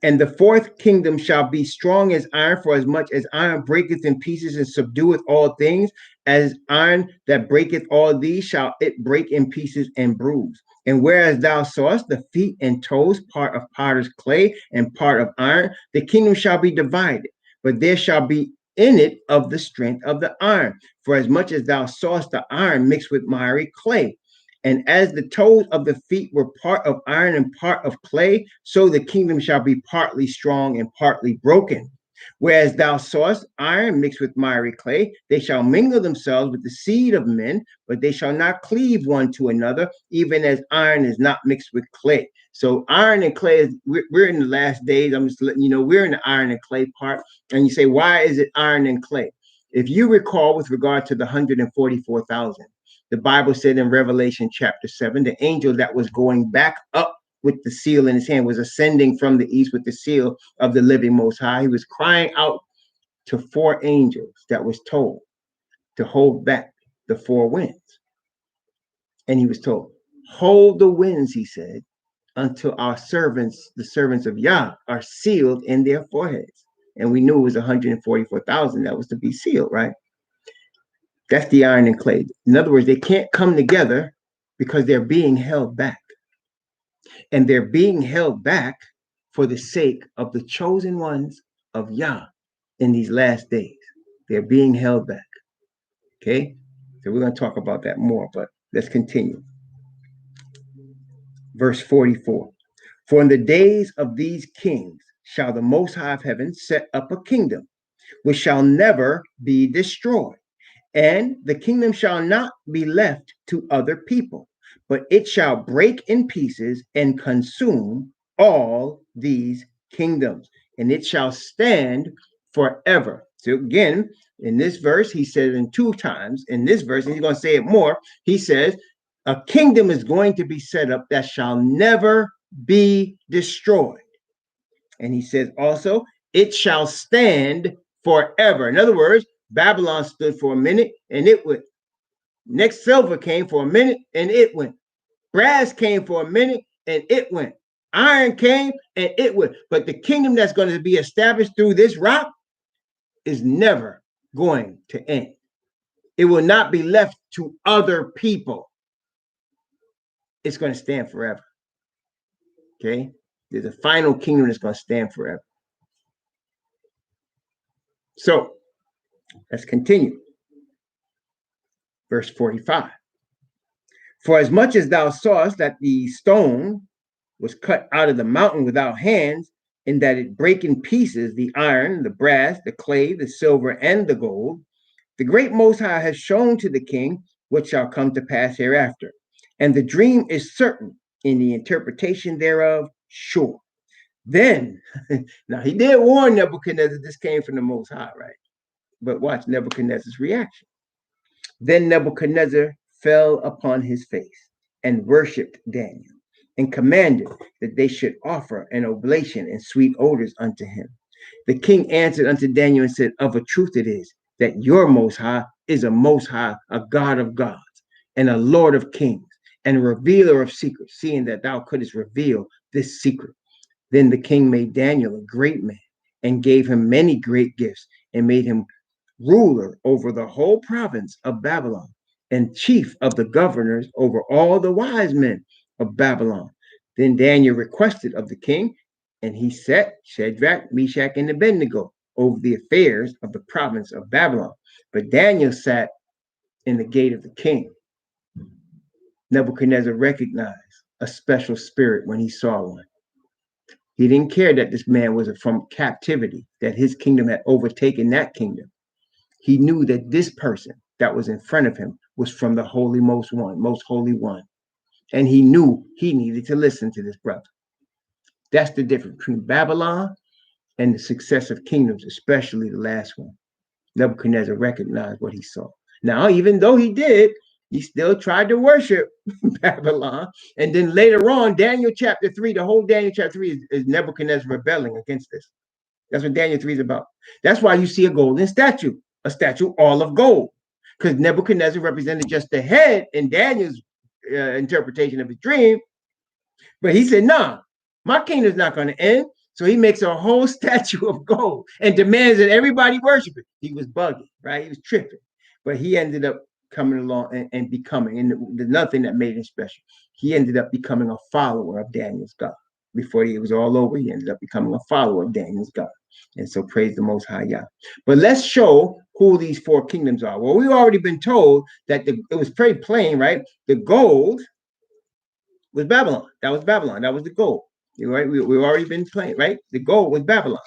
And the fourth kingdom shall be strong as iron, for as much as iron breaketh in pieces and subdueth all things, as iron that breaketh all these shall it break in pieces and bruise. And whereas thou sawest the feet and toes, part of potter's clay and part of iron, the kingdom shall be divided, but there shall be in it of the strength of the iron. For as much as thou sawest the iron mixed with miry clay, and as the toes of the feet were part of iron and part of clay, so the kingdom shall be partly strong and partly broken. Whereas thou sawest iron mixed with miry clay, they shall mingle themselves with the seed of men, but they shall not cleave one to another, even as iron is not mixed with clay. So iron and clay, we're in the last days. I'm just letting you know, we're in the iron and clay part. And you say, why is it iron and clay? If you recall, with regard to the 144,000, the Bible said in Revelation chapter 7, the angel that was going back up with the seal in his hand was ascending from the east with the seal of the living Most High. He was crying out to four angels that was told to hold back the four winds. And he was told, hold the winds, he said, until our servants, the servants of Yah, are sealed in their foreheads. And we knew it was 144,000 that was to be sealed, right? That's the iron and clay. In other words, they can't come together because they're being held back. And they're being held back for the sake of the chosen ones of Yah in these last days. They're being held back. Okay? So we're going to talk about that more, but let's continue. Verse 44. For in the days of these kings shall the Most High of heaven set up a kingdom, which shall never be destroyed. And the kingdom shall not be left to other people, but it shall break in pieces and consume all these kingdoms, and it shall stand forever. So again, in this verse, he said it two times. In this verse, and he's going to say it more, he says, a kingdom is going to be set up that shall never be destroyed. And he says also, it shall stand forever. In other words, Babylon stood for a minute and it went. Next silver came for a minute and it went. Brass came for a minute and it went. Iron came and it went. But the kingdom that's going to be established through this rock is never going to end. It will not be left to other people. It's going to stand forever. Okay? There's a final kingdom that's going to stand forever. So let's continue. Verse 45. For as much as thou sawest that the stone was cut out of the mountain without hands, and that it brake in pieces the iron, the brass, the clay, the silver, and the gold, the great Most High has shown to the king what shall come to pass hereafter. And the dream is certain, in the interpretation thereof sure. Then, now he did warn Nebuchadnezzar this came from the Most High, right? But watch Nebuchadnezzar's reaction. Then Nebuchadnezzar fell upon his face and worshipped Daniel and commanded that they should offer an oblation and sweet odors unto him. The king answered unto Daniel and said, of a truth it is that your Most High is a Most High, a God of gods, and a Lord of kings, and a revealer of secrets, seeing that thou couldst reveal this secret. Then the king made Daniel a great man and gave him many great gifts and made him ruler over the whole province of Babylon and chief of the governors over all the wise men of Babylon. Then Daniel requested of the king, and he set Shadrach, Meshach, and Abednego over the affairs of the province of Babylon. But Daniel sat in the gate of the king. Nebuchadnezzar recognized a special spirit when he saw one. He didn't care that this man was from captivity, that his kingdom had overtaken that kingdom. He knew that this person that was in front of him was from the Holy Most One, Most Holy One. And he knew he needed to listen to this brother. That's the difference between Babylon and the successive kingdoms, especially the last one. Nebuchadnezzar recognized what he saw. Now, even though he did, he still tried to worship Babylon. And then later on, Daniel chapter 3, the whole Daniel chapter 3 is Nebuchadnezzar rebelling against this. That's what Daniel 3 is about. That's why you see a golden statue, a statue all of gold, because Nebuchadnezzar represented just the head in Daniel's interpretation of his dream. But he said, nah, my kingdom's not going to end. So he makes a whole statue of gold and demands that everybody worship it. He was bugging, right? He was tripping. But he ended up coming along and becoming, and there's nothing that made him special. He ended up becoming a follower of Daniel's God. Before it was all over, he ended up becoming a follower of Daniel's God. And so praise the Most High Yah. But let's show who these four kingdoms are. Well, we've already been told that it was pretty plain, right? The gold was Babylon. That was Babylon. That was the gold. Right? We've already been playing, right? The gold was Babylon.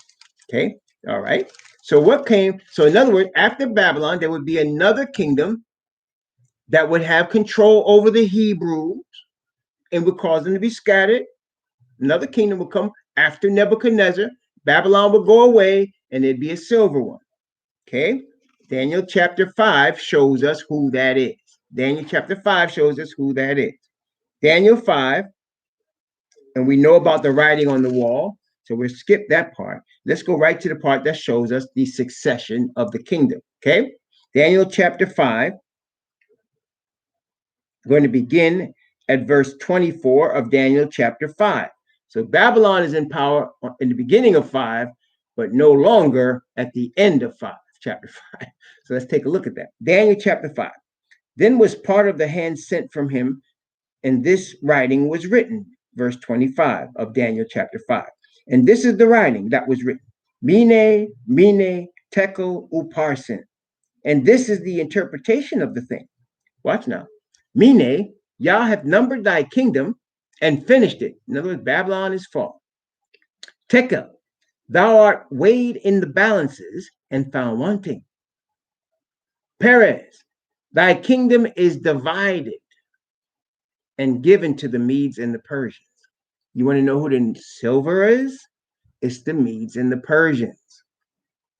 Okay. All right. So what came? So in other words, after Babylon, there would be another kingdom that would have control over the Hebrews and would cause them to be scattered. Another kingdom would come after Nebuchadnezzar. Babylon would go away, and there'd be a silver one. Okay. Daniel chapter 5 shows us who that is. Daniel chapter 5 shows us who that is. Daniel 5, and we know about the writing on the wall, so we'll skip that part. Let's go right to the part that shows us the succession of the kingdom. Okay. Daniel chapter 5. I'm going to begin at verse 24 of Daniel chapter 5. So Babylon is in power in the beginning of 5, but no longer at the end of 5, chapter 5. So let's take a look at that. Daniel chapter 5. Then was part of the hand sent from him, and this writing was written, verse 25 of Daniel chapter 5. And this is the writing that was written: Mene, Mene, Tekel, Upharsin. And this is the interpretation of the thing. Watch now. Mene, Yah hath numbered thy kingdom and finished it. In other words, Babylon is fallen. Tekel, thou art weighed in the balances and found wanting. Peres, thy kingdom is divided and given to the Medes and the Persians. You want to know who the silver is? It's the Medes and the Persians.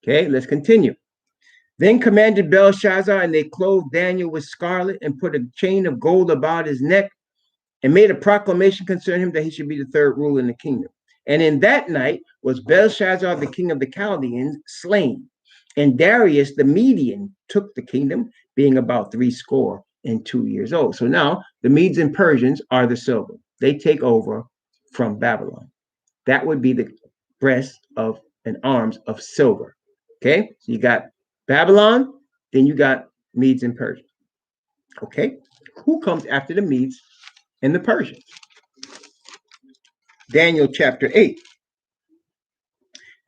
Okay, let's continue. Then commanded Belshazzar, and they clothed Daniel with scarlet and put a chain of gold about his neck and made a proclamation concerning him that he should be the third ruler in the kingdom. And in that night was Belshazzar, the king of the Chaldeans, slain. And Darius the Median took the kingdom, being about 62 years old. So now the Medes and Persians are the silver. They take over from Babylon. That would be the breast of and arms of silver. Okay, so you got Babylon, then you got Medes and Persians. Okay, who comes after the Medes and the Persians? Daniel chapter 8.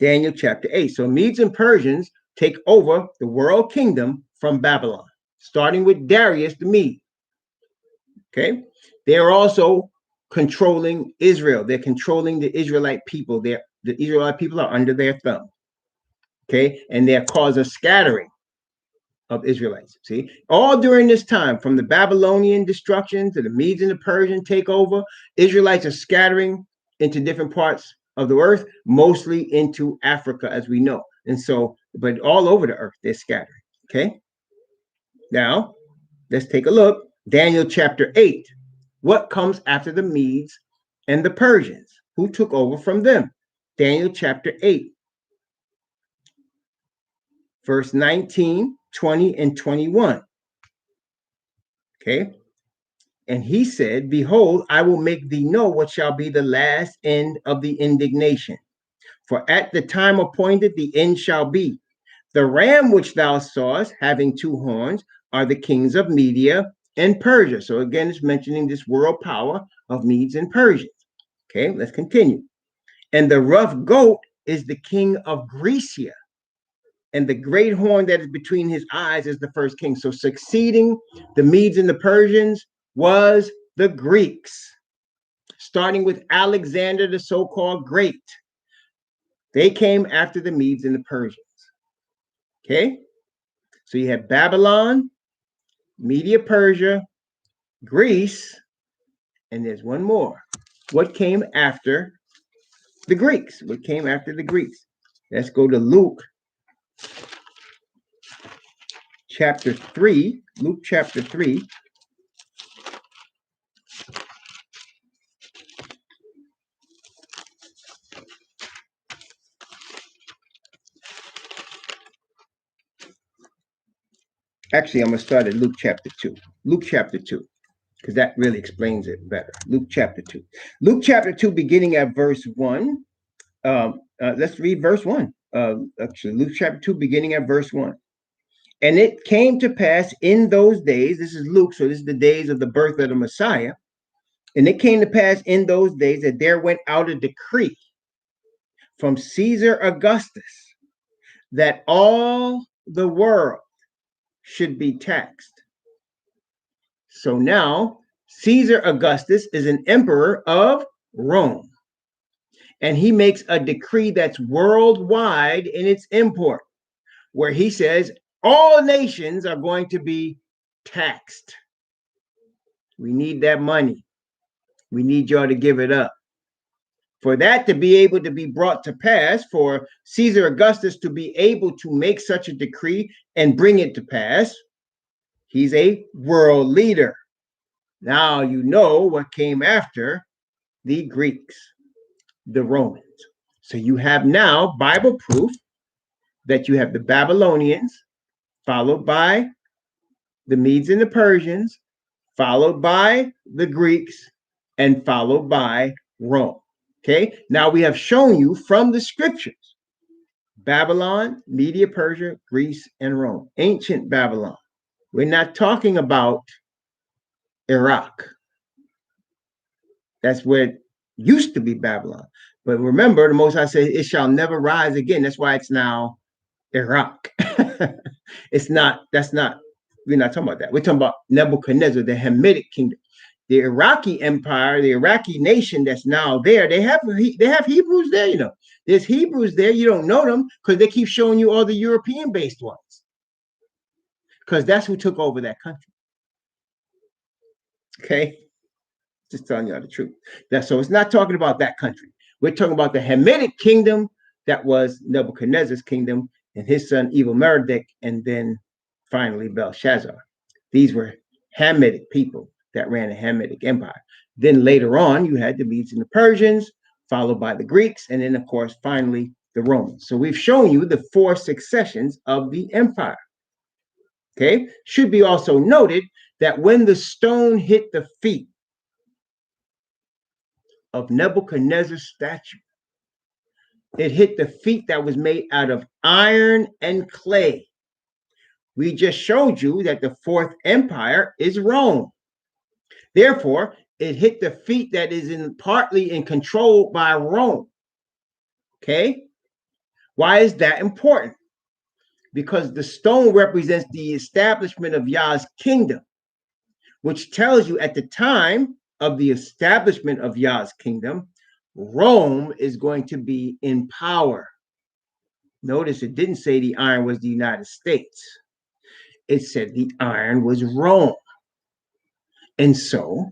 Daniel chapter 8. So Medes and Persians take over the world kingdom from Babylon, starting with Darius the Mede. Okay, they are also controlling Israel. They're controlling the Israelite people. The Israelite people are under their thumb. Okay, and they're causing a scattering of Israelites. See, all during this time, from the Babylonian destruction to the Medes and the Persian takeover, Israelites are scattering into different parts of the earth, mostly into Africa, as we know. And so, but all over the earth, they're scattering. Okay. Now, let's take a look. Daniel chapter 8. What comes after the Medes and the Persians? Who took over from them? Daniel chapter 8, verse 19, 20, and 21. Okay. And he said, Behold, I will make thee know what shall be the last end of the indignation. For at the time appointed, the end shall be. The ram which thou sawest, having two horns, are the kings of Media and Persia. So again, it's mentioning this world power of Medes and Persians. Okay, let's continue. And the rough goat is the king of Grecia. And the great horn that is between his eyes is the first king. So succeeding the Medes and the Persians was the Greeks, starting with Alexander the so-called Great. They came after the Medes and the Persians. Okay, so you have Babylon, Media, Persia, Greece, and there's one more. What came after the Greeks? What came after the Greeks? Let's go to Luke chapter 3. Luke chapter 3. Actually, I'm going to start at Luke chapter 2. Luke chapter 2. because that really explains it better. Luke chapter 2. Luke chapter 2, beginning at verse 1. Let's read verse 1. Actually, Luke chapter 2, beginning at verse 1. And it came to pass in those days, this is Luke, so this is the days of the birth of the Messiah. And it came to pass in those days that there went out a decree from Caesar Augustus that all the world should be taxed. So now Caesar Augustus is an emperor of Rome, and he makes a decree that's worldwide in its import, where he says all nations are going to be taxed. We need that money. We need y'all to give it up. For that to be able to be brought to pass, for Caesar Augustus to be able to make such a decree and bring it to pass, he's a world leader. Now you know what came after the Greeks, the Romans. So you have now Bible proof that you have the Babylonians, followed by the Medes and the Persians, followed by the Greeks, and followed by Rome. Okay, now we have shown you from the scriptures Babylon, Media, Persia, Greece, and Rome. Ancient Babylon. We're not talking about Iraq. That's where it used to be Babylon. But remember, the Most High said, it shall never rise again. That's why it's now Iraq. It's not, that's not, we're not talking about that. We're talking about Nebuchadnezzar, the Hamitic kingdom. The Iraqi empire, the Iraqi nation that's now there, they have Hebrews there, you know. There's Hebrews there. You don't know them because they keep showing you all the European-based ones. Because that's who took over that country. Okay? Just telling you the truth. So it's not talking about that country. We're talking about the Hamitic kingdom that was Nebuchadnezzar's kingdom and his son Evil Merodach, and then finally Belshazzar. These were Hamitic people that ran a Hamitic empire. Then later on, you had the Medes and the Persians, followed by the Greeks, and then, of course, finally the Romans. So we've shown you the 4 successions of the empire. Okay? Should be also noted that when the stone hit the feet of Nebuchadnezzar's statue, it hit the feet that was made out of iron and clay. We just showed you that the 4th empire is Rome. Therefore, it hit the feet that is partly in control by Rome. Okay? Why is that important? Because the stone represents the establishment of Yah's kingdom, which tells you at the time of the establishment of Yah's kingdom, Rome is going to be in power. Notice it didn't say the iron was the United States. It said the iron was Rome. And so,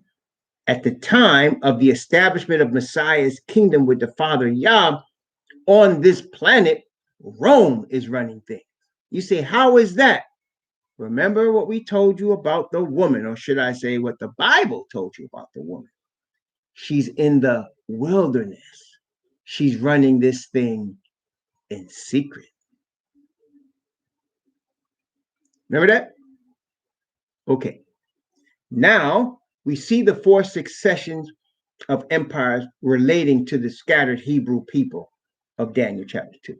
at the time of the establishment of Messiah's kingdom with the Father Yah on this planet, Rome is running things. You say, how is that? Remember what we told you about the woman, or should I say what the Bible told you about the woman? She's in the wilderness. She's running this thing in secret. Remember that? Okay. Now we see the 4 successions of empires relating to the scattered Hebrew people of Daniel chapter 2.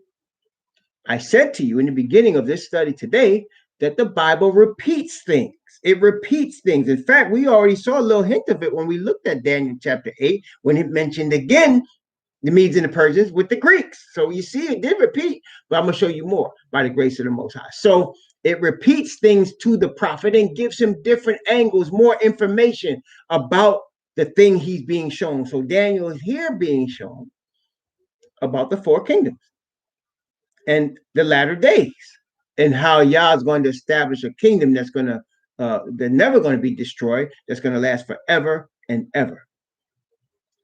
I said to you in the beginning of this study today that the Bible repeats things. It repeats things. In fact, we already saw a little hint of it when we looked at Daniel chapter 8, when it mentioned again the Medes and the Persians with the Greeks. So you see, it did repeat, but I'm going to show you more by the grace of the Most High. So it repeats things to the prophet and gives him different angles, more information about the thing he's being shown. So Daniel is here being shown about the 4 kingdoms and the latter days, and how Yah is going to establish a kingdom that's going to, they're never going to be destroyed, that's going to last forever and ever.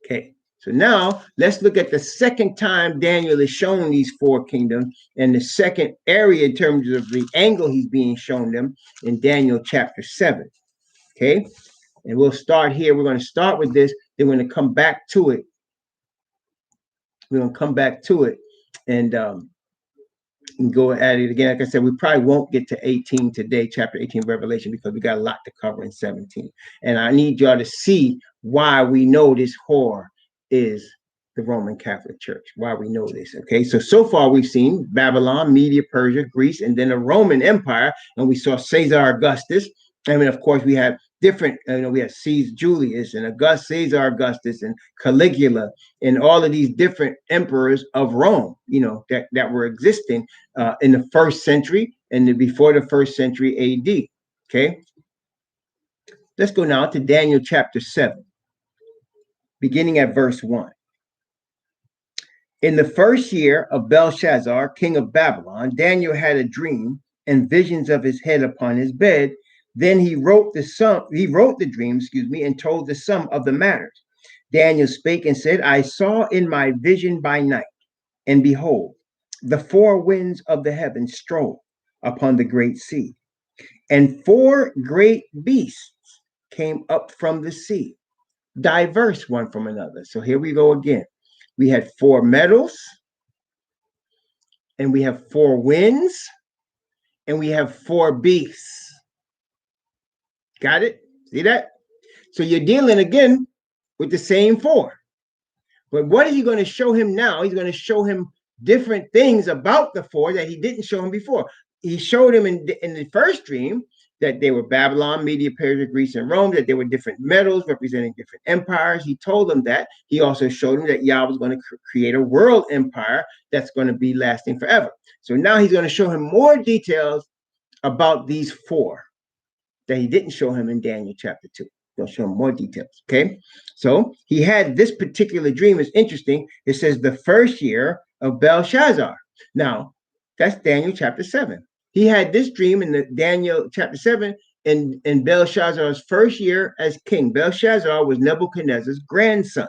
Okay, so now let's look at the second time Daniel is shown these 4 kingdoms, and the second area in terms of the angle he's being shown them in Daniel chapter 7. Okay, and we'll start here. We're going to start with this, then we're going to come back to it. We're going to come back to it and and go at it again. Like I said, we probably won't get to 18 today, chapter 18 of Revelation, because we got a lot to cover in 17. And I need y'all to see why we know this whore is the Roman Catholic Church, why we know this. Okay, so far we've seen Babylon, Media, Persia, Greece, and then the Roman Empire, and we saw Caesar Augustus. I mean, of course, we have different, we have Caesar Julius and Caesar Augustus and Caligula and all of these different emperors of Rome, that were existing in the first century and before the first century AD. Okay, let's go now to Daniel chapter 7, beginning at verse 1. In the first year of Belshazzar, king of Babylon, Daniel had a dream and visions of his head upon his bed. Then he wrote the dream, and told the sum of the matters. Daniel spake and said, I saw in my vision by night, and behold, the four winds of the heavens strove upon the great sea, and four great beasts came up from the sea, diverse one from another. So here we go again. We had four metals, and we have four winds, and we have four beasts. Got it? See that? So you're dealing again with the same four. But what is he going to show him now? He's going to show him different things about the four that he didn't show him before. He showed him in the first dream that they were Babylon, Media, Persia, Greece, and Rome, that they were different metals representing different empires. He told them that. He also showed him that Yah was going to create a world empire that's going to be lasting forever. So now he's going to show him more details about these four that he didn't show him in Daniel chapter 2. He'll show him more details. Okay. So he had this particular dream. Is interesting. It says the first year of Belshazzar. Now, that's Daniel chapter 7. He had this dream in the Daniel chapter 7 in Belshazzar's first year as king. Belshazzar was Nebuchadnezzar's grandson.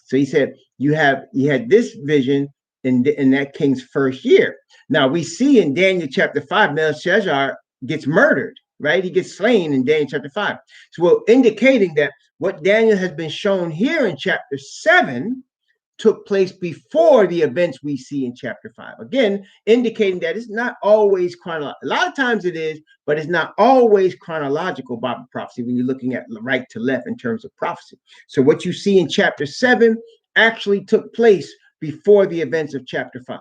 So he said, he had this vision in that king's first year. Now we see in Daniel chapter 5, Belshazzar gets murdered, right? He gets slain in Daniel chapter 5. So we're indicating that what Daniel has been shown here in chapter 7 took place before the events we see in chapter 5. Again, indicating that it's not always chronological. A lot of times it is, but it's not always chronological Bible prophecy when you're looking at right to left in terms of prophecy. So what you see in chapter 7 actually took place before the events of chapter 5.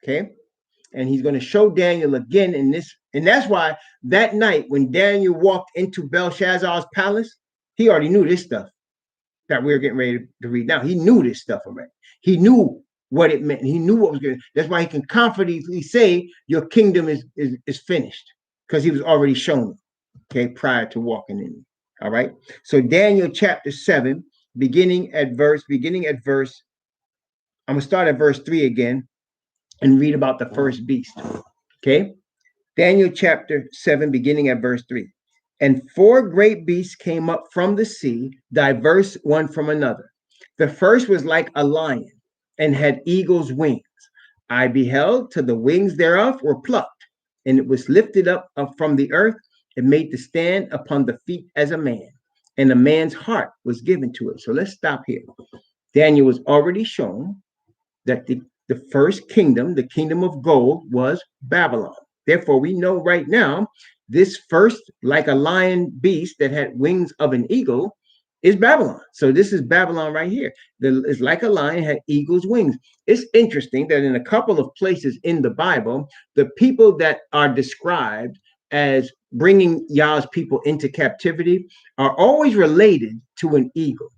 Okay? And he's going to show Daniel again in this. And that's why that night when Daniel walked into Belshazzar's palace, he already knew this stuff that we're getting ready to read now. He knew this stuff already. He knew what it meant. He knew what was going. That's why he can confidently say your kingdom is finished, because he was already shown, okay, prior to walking in. All right. So Daniel chapter 7, beginning at verse. I'm gonna start at verse 3 again and read about the first beast. Okay. Daniel chapter 7, beginning at verse 3. And four great beasts came up from the sea, diverse one from another. The first was like a lion and had eagle's wings. I beheld till the wings thereof were plucked, and it was lifted up from the earth and made to stand upon the feet as a man, and a man's heart was given to it. So let's stop here. Daniel was already shown that the first kingdom, the kingdom of gold, was Babylon. Therefore, we know right now this first, like a lion beast that had wings of an eagle, is Babylon. So this is Babylon right here. It's like a lion, had eagle's wings. It's interesting that in a couple of places in the Bible, the people that are described as bringing Yah's people into captivity are always related to an eagle.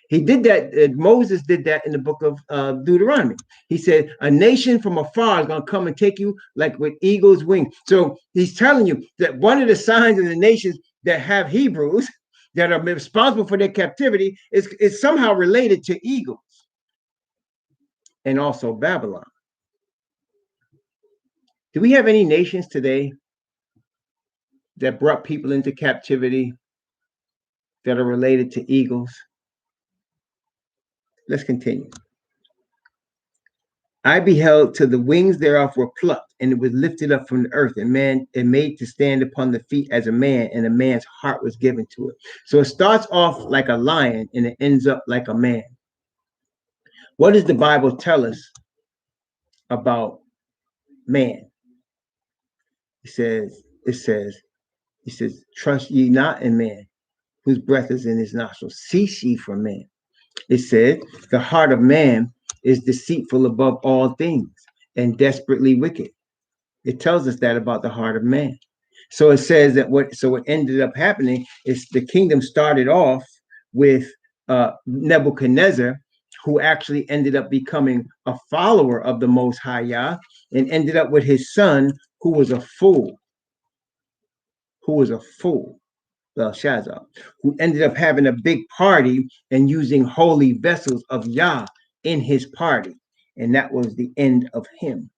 He did that. Moses did that in the book of Deuteronomy. He said, a nation from afar is going to come and take you like with eagle's wings. So he's telling you that one of the signs of the nations that have Hebrews that are responsible for their captivity is somehow related to eagles and also Babylon. Do we have any nations today that brought people into captivity that are related to eagles? Let's continue. I beheld till the wings thereof were plucked, and it was lifted up from the earth, and made to stand upon the feet as a man, and a man's heart was given to it. So it starts off like a lion, and it ends up like a man. What does the Bible tell us about man. It says, trust ye not in man, whose breath is in his nostrils. Cease ye from man. It said, the heart of man is deceitful above all things and desperately wicked. It tells us that about the heart of man. So it says that what ended up happening is the kingdom started off with Nebuchadnezzar, who actually ended up becoming a follower of the Most High Yah, and ended up with his son, who was a fool, Belshazzar, who ended up having a big party and using holy vessels of Yah in his party. And that was the end of him.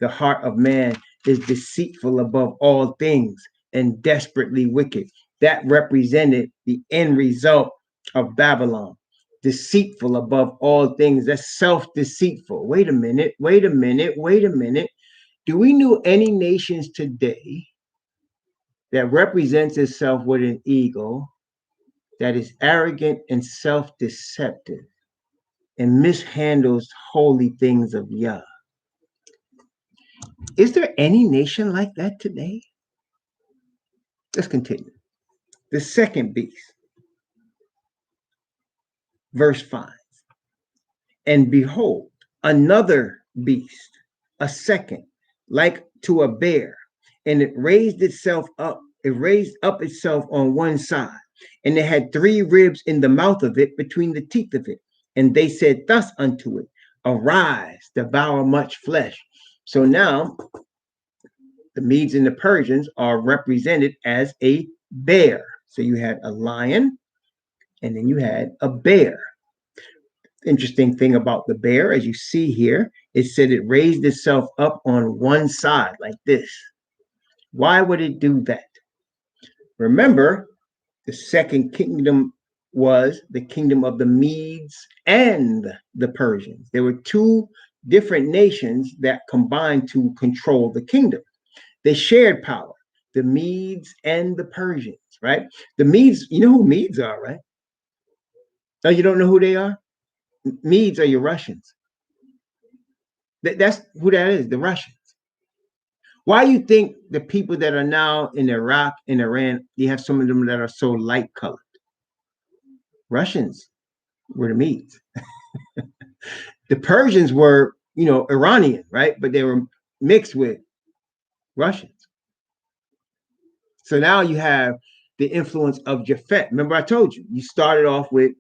The heart of man is deceitful above all things and desperately wicked. That represented the end result of Babylon. Deceitful above all things. That's self-deceitful. Wait a minute. Do we know any nations today that represents itself with an ego that is arrogant and self-deceptive and mishandles holy things of Yah? Is there any nation like that today? Let's continue. The second beast, verse 5. And behold, another beast, a second, like to a bear, and it raised up itself on one side, and it had 3 ribs in the mouth of it between the teeth of it. And they said thus unto it, arise, devour much flesh. So now the Medes and the Persians are represented as a bear. So you had a lion, and then you had a bear. Interesting thing about the bear, as you see here, it said it raised itself up on one side like this. Why would it do that? Remember, the second kingdom was the kingdom of the Medes and the Persians. There were 2 different nations that combined to control the kingdom. They shared power, the Medes and the Persians, right? The Medes, you know who Medes are, right? Oh, you don't know who they are? Medes are your Russians. That's who that is, the Russians. Why do you think the people that are now in Iraq and Iran, you have some of them that are so light colored? Russians were the Medes. The Persians were, Iranian, right? But they were mixed with Russians. So now you have the influence of Japhet. Remember I told you started off with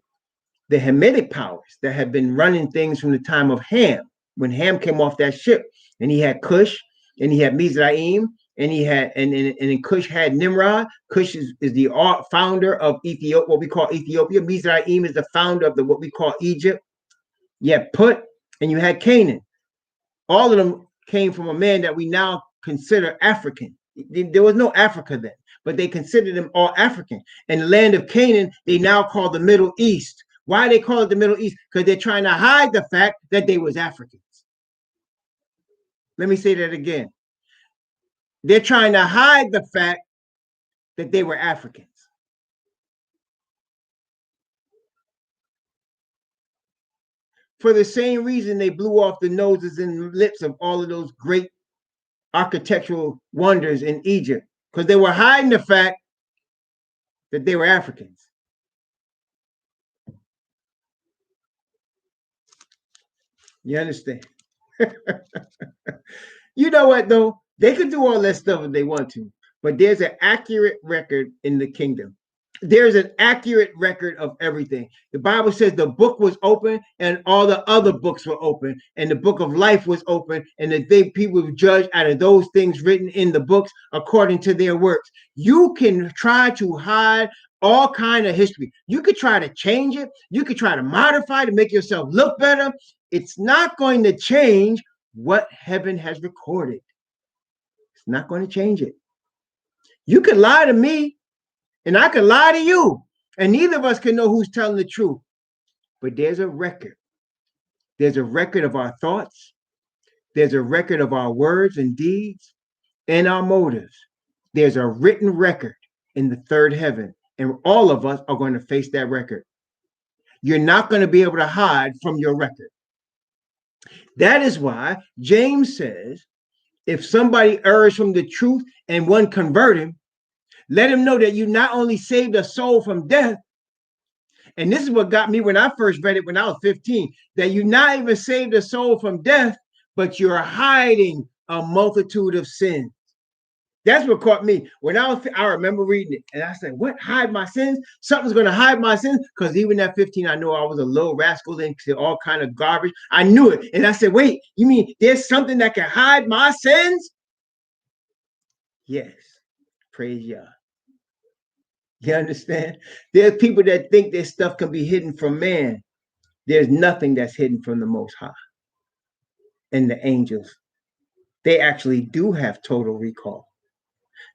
the Hamitic powers that had been running things from the time of Ham, when Ham came off that ship, and he had Cush, and he had Mizraim, and he had and Cush had Nimrod. Cush is the founder of Ethiopia, what we call Ethiopia. Mizraim is the founder of what we call Egypt. You had Put, and you had Canaan. All of them came from a man that we now consider African. There was no Africa then, but they considered them all African. And the land of Canaan, they now call the Middle East. Why they call it the Middle East? Because they're trying to hide the fact that they was Africans. Let me say that again. They're trying to hide the fact that they were Africans. For the same reason they blew off the noses and lips of all of those great architectural wonders in Egypt, because they were hiding the fact that they were Africans. You understand? You know what, though? They could do all that stuff if they want to, but there's an accurate record in the kingdom. There's an accurate record of everything. The Bible says the book was open and all the other books were open, and the book of life was open, and the people were judged out of those things written in the books according to their works. You can try to hide all kind of history. You could try to change it. You could try to modify to make yourself look better. It's not going to change what heaven has recorded. It's not going to change it. You could lie to me, and I could lie to you, and neither of us can know who's telling the truth. But there's a record. There's a record of our thoughts. There's a record of our words and deeds and our motives. There's a written record in the third heaven, and all of us are going to face that record. You're not going to be able to hide from your record. That is why James says, if somebody errs from the truth and one convert him, let him know that you not only saved a soul from death, and this is what got me when I first read it when I was 15, that you not even saved a soul from death, but you're hiding a multitude of sins. That's what caught me. I remember reading it and I said, what, hide my sins? Something's going to hide my sins? Because even at 15, I know I was a little rascal into all kind of garbage. I knew it. And I said, wait, you mean there's something that can hide my sins? Yes. Praise Yah. You understand? There's people that think this stuff can be hidden from man. There's nothing that's hidden from the Most High. And the angels, they actually do have total recall.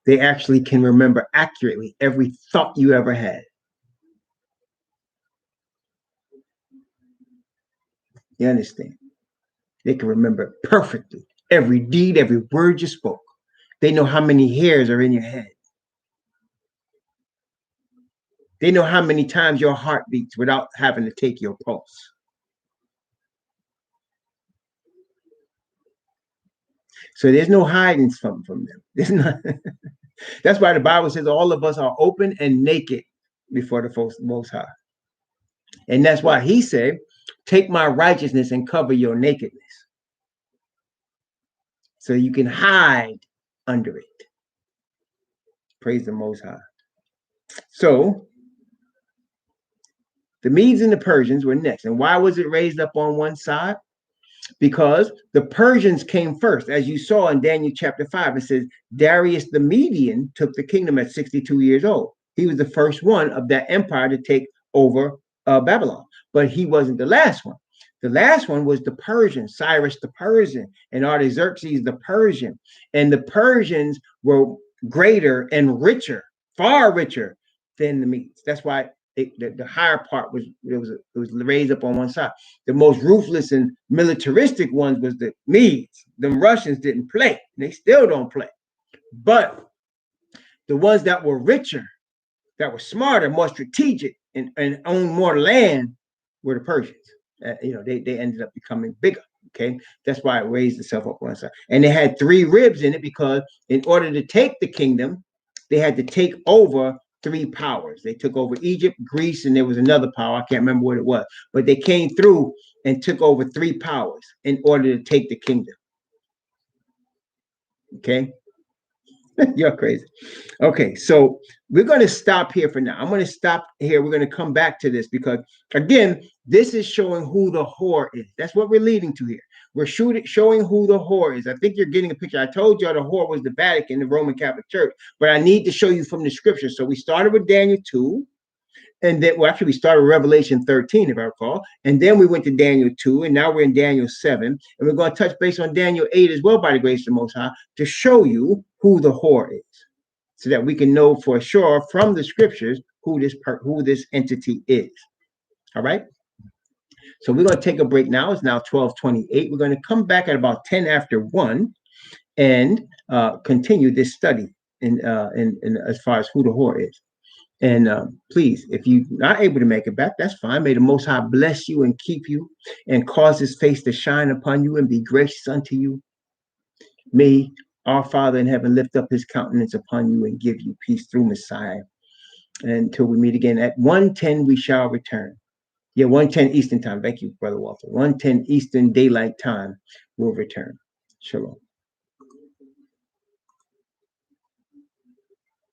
They actually can remember accurately every thought you ever had. You understand? They can remember perfectly every deed, every word you spoke. They know how many hairs are in your head. They know how many times your heart beats without having to take your pulse. So there's no hiding from them. There's not. That's why the Bible says all of us are open and naked before the Most High. And that's why he said, take my righteousness and cover your nakedness. So you can hide under it. Praise the Most High. So the Medes and the Persians were next. And why was it raised up on one side? Because the Persians came first. As you saw in Daniel chapter 5, it says Darius the Median took the kingdom at 62 years old. He was the first one of that empire to take over Babylon, but he wasn't the last one. The last one was the Persians, Cyrus the Persian and Artaxerxes the Persian. And the Persians were greater and richer, far richer than the Medes. That's why the higher part was raised up on one side. The most ruthless and militaristic ones was the Medes. The Russians didn't play. They still don't play. But the ones that were richer, that were smarter, more strategic, and owned more land were the Persians. They ended up becoming bigger. Okay, that's why it raised itself up on one side. And they had 3 ribs in it because in order to take the kingdom, they had to take over 3 powers. They took over Egypt, Greece, and there was another power. I can't remember what it was, but they came through and took over 3 powers in order to take the kingdom. Okay. You're crazy. Okay, so we're going to stop here for now. I'm going to stop here. We're going to come back to this because, again, this is showing who the whore is. That's what we're leading to here. We're showing who the whore is. I think you're getting a picture. I told y'all the whore was the Vatican, the Roman Catholic Church, but I need to show you from the scripture. So we started with Daniel 2. And then, well, actually, we started Revelation 13, if I recall. And then we went to Daniel 2, and now we're in Daniel 7. And we're going to touch base on Daniel 8 as well, by the grace of the Most High, to show you who the whore is, so that we can know for sure from the scriptures who this entity is. All right? So we're going to take a break now. It's now 12:28. We're going to come back at about 10 after 1 and continue this study in as far as who the whore is. And please, if you're not able to make it back, that's fine. May the Most High bless you and keep you and cause his face to shine upon you and be gracious unto you. May our Father in heaven lift up his countenance upon you and give you peace through Messiah. And until we meet again at 1:10, we shall return. Yeah, 1:10 Eastern time. Thank you, Brother Walter. 1:10 Eastern Daylight Time will return. Shalom.